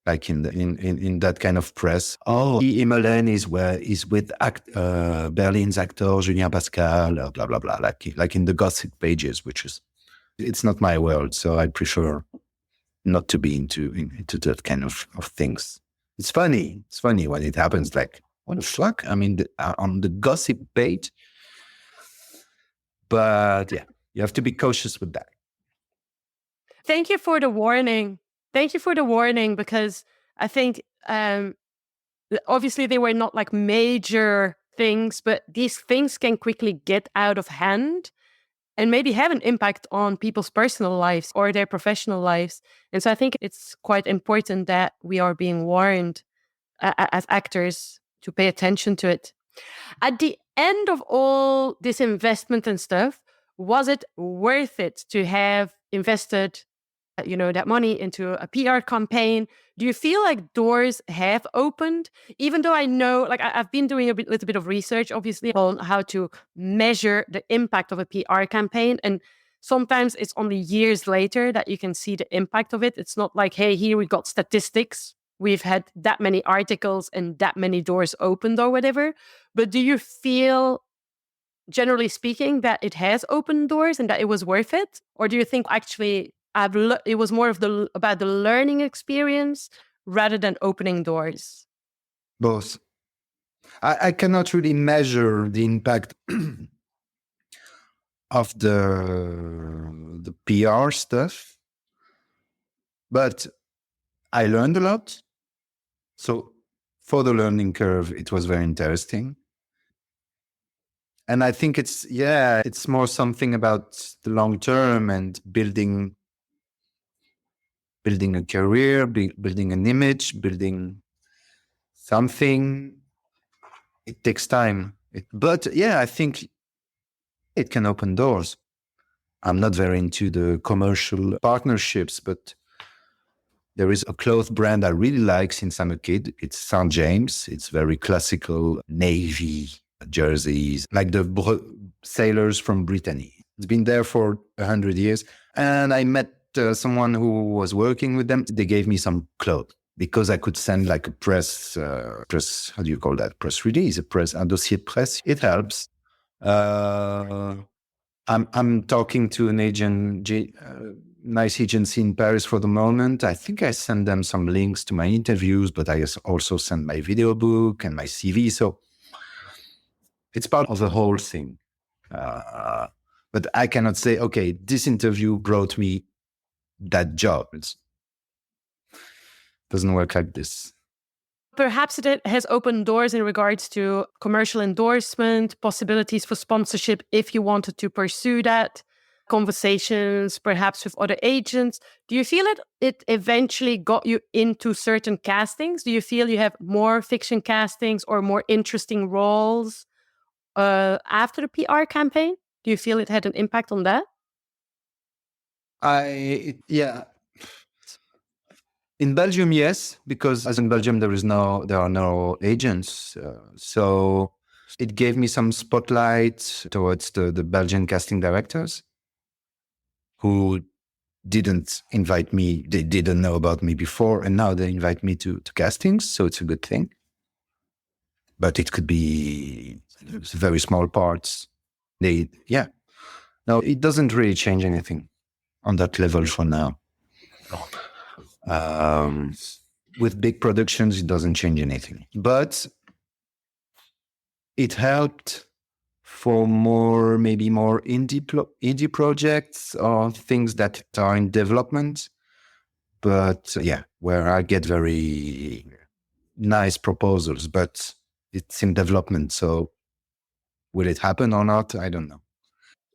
that kind of press. Oh, Imolen is with Berlin's actor Julien Paschal, blah blah blah, like in the gossip pages, which is, it's not my world, so I prefer not to be into that kind of things. It's funny when it happens. Like, what the fuck? I mean, on the gossip page. But yeah, you have to be cautious with that. Thank you for the warning. Because I think obviously they were not like major things, but these things can quickly get out of hand and maybe have an impact on people's personal lives or their professional lives. And so I think it's quite important that we are being warned as actors to pay attention to it. At the end of all this investment and stuff, was it worth it to have invested, that money into a PR campaign? Do you feel like doors have opened? Even though I know, like I've been doing little bit of research, obviously, on how to measure the impact of a PR campaign. And sometimes it's only years later that you can see the impact of it. It's not like, hey, here we got statistics. We've had that many articles and that many doors opened or whatever. But do you feel, generally speaking, that it has opened doors and that it was worth it? Or do you think actually it was more about the learning experience rather than opening doors? Both. I cannot really measure the impact of the PR stuff, but I learned a lot. So for the learning curve, it was very interesting. And I think it's more something about the long term and building a career, building an image, building something. It takes time. But yeah, I think it can open doors. I'm not very into the commercial partnerships, but there is a clothes brand I really like since I'm a kid. It's St. James. It's very classical navy jerseys, like the sailors from Brittany. It's been there for 100 years. And I met someone who was working with them. They gave me some clothes because I could send like a press, how do you call that? Press release, un dossier de presse. It helps. I'm talking to an nice agency in Paris for the moment. I think I send them some links to my interviews, but I also send my video book and my CV. So it's part of the whole thing. But I cannot say, okay, this interview brought me that job. It doesn't work like this. Perhaps it has opened doors in regards to commercial endorsement, possibilities for sponsorship if you wanted to pursue that, conversations perhaps with other agents. Do you feel it eventually got you into certain castings? Do you feel you have more fiction castings or more interesting roles after the PR campaign? Do you feel it had an impact on that? Yeah. In Belgium, yes, because as in Belgium, there are no agents. So it gave me some spotlight towards the Belgian casting directors who didn't invite me. They didn't know about me before, and now they invite me to castings. So it's a good thing. But it could be very small parts. No, it doesn't really change anything. on that level for now. Um, with big productions, it doesn't change anything. But it helped for maybe more indie projects or things that are in development. But yeah, where I get very nice proposals, but it's in development. So will it happen or not? I don't know.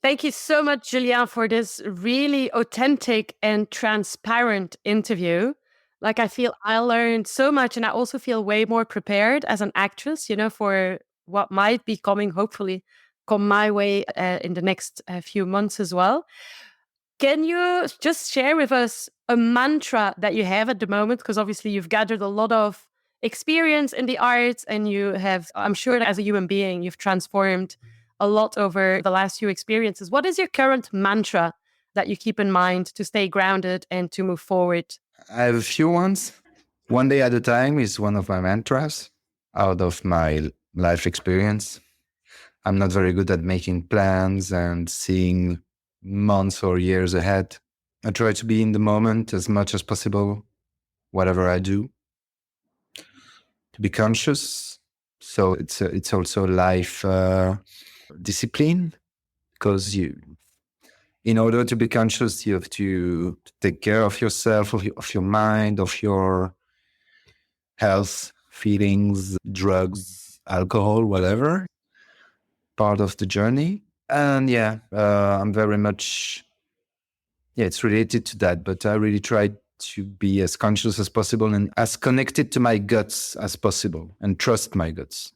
Thank you so much, Julien, for this really authentic and transparent interview. Like, I feel I learned so much, and I also feel way more prepared as an actress, for what might be coming, hopefully, come my way in the next few months as well. Can you just share with us a mantra that you have at the moment? Because obviously you've gathered a lot of experience in the arts, and you have, I'm sure, as a human being, you've transformed a lot over the last few experiences. What is your current mantra that you keep in mind to stay grounded and to move forward? I have a few ones. One day at a time is one of my mantras out of my life experience. I'm not very good at making plans and seeing months or years ahead. I try to be in the moment as much as possible, whatever I do, to be conscious. So it's also life discipline, because in order to be conscious, you have to take care of yourself, of your mind, of your health, feelings, drugs, alcohol, whatever, part of the journey. And I'm very much, it's related to that, but I really try to be as conscious as possible and as connected to my guts as possible, and trust my guts.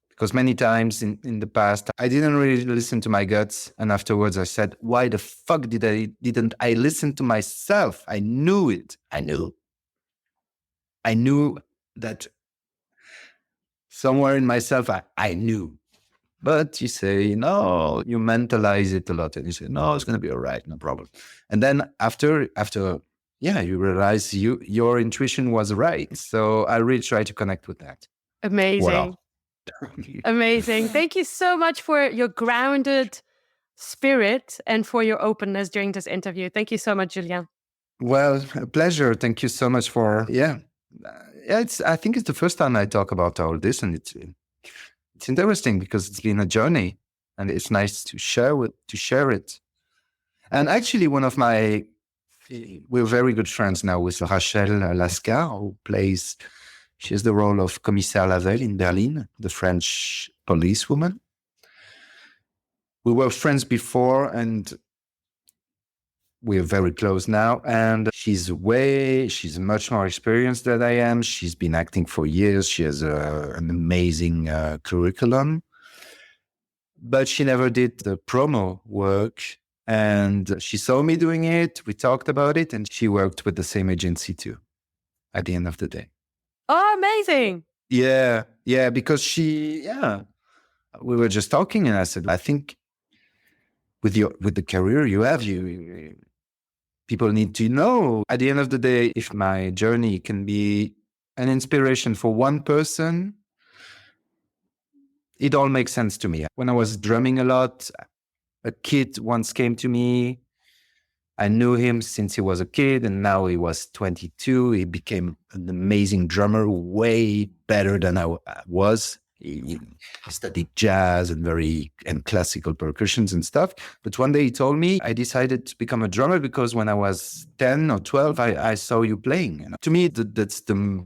Because many times in the past, I didn't really listen to my guts. And afterwards I said, why the fuck didn't I listen to myself? I knew it. I knew that somewhere in myself, I knew. But you say, no, you mentalize it a lot. And you say, no, it's going to be all right, no problem. And then after, you realize your intuition was right. So I really try to connect with that. Amazing. Wow. Amazing. Thank you so much for your grounded spirit and for your openness during this interview. Thank you so much, Julien. Well, a pleasure. Thank you so much for, I think it's the first time I talk about all this, and it's interesting because it's been a journey, and it's nice to share it. And actually, we're very good friends now with Rachel Lascar, who plays, she has the role of Commissaire Lavelle in Berlin, the French policewoman. We were friends before, and we're very close now. And she's much more experienced than I am. She's been acting for years. She has an amazing curriculum, but she never did the promo work. And she saw me doing it. We talked about it, and she worked with the same agency too, at the end of the day. Oh, amazing. Yeah, because we were just talking, and I said, I think with the career you have, people need to know, at the end of the day, if my journey can be an inspiration for one person, it all makes sense to me. When I was drumming a lot, a kid once came to me. I knew him since he was a kid, and now he was 22. He became an amazing drummer, way better than I was. He studied jazz and classical percussions and stuff. But one day he told me, I decided to become a drummer because when I was 10 or 12, I saw you playing. To me, that's the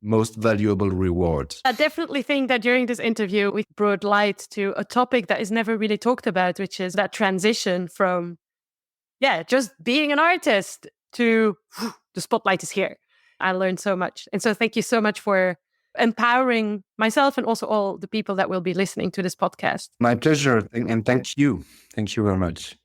most valuable reward. I definitely think that during this interview, we brought light to a topic that is never really talked about, which is that transition from, just being an artist to the spotlight is here. I learned so much. And so thank you so much for empowering myself and also all the people that will be listening to this podcast. My pleasure. And thank you. Thank you very much.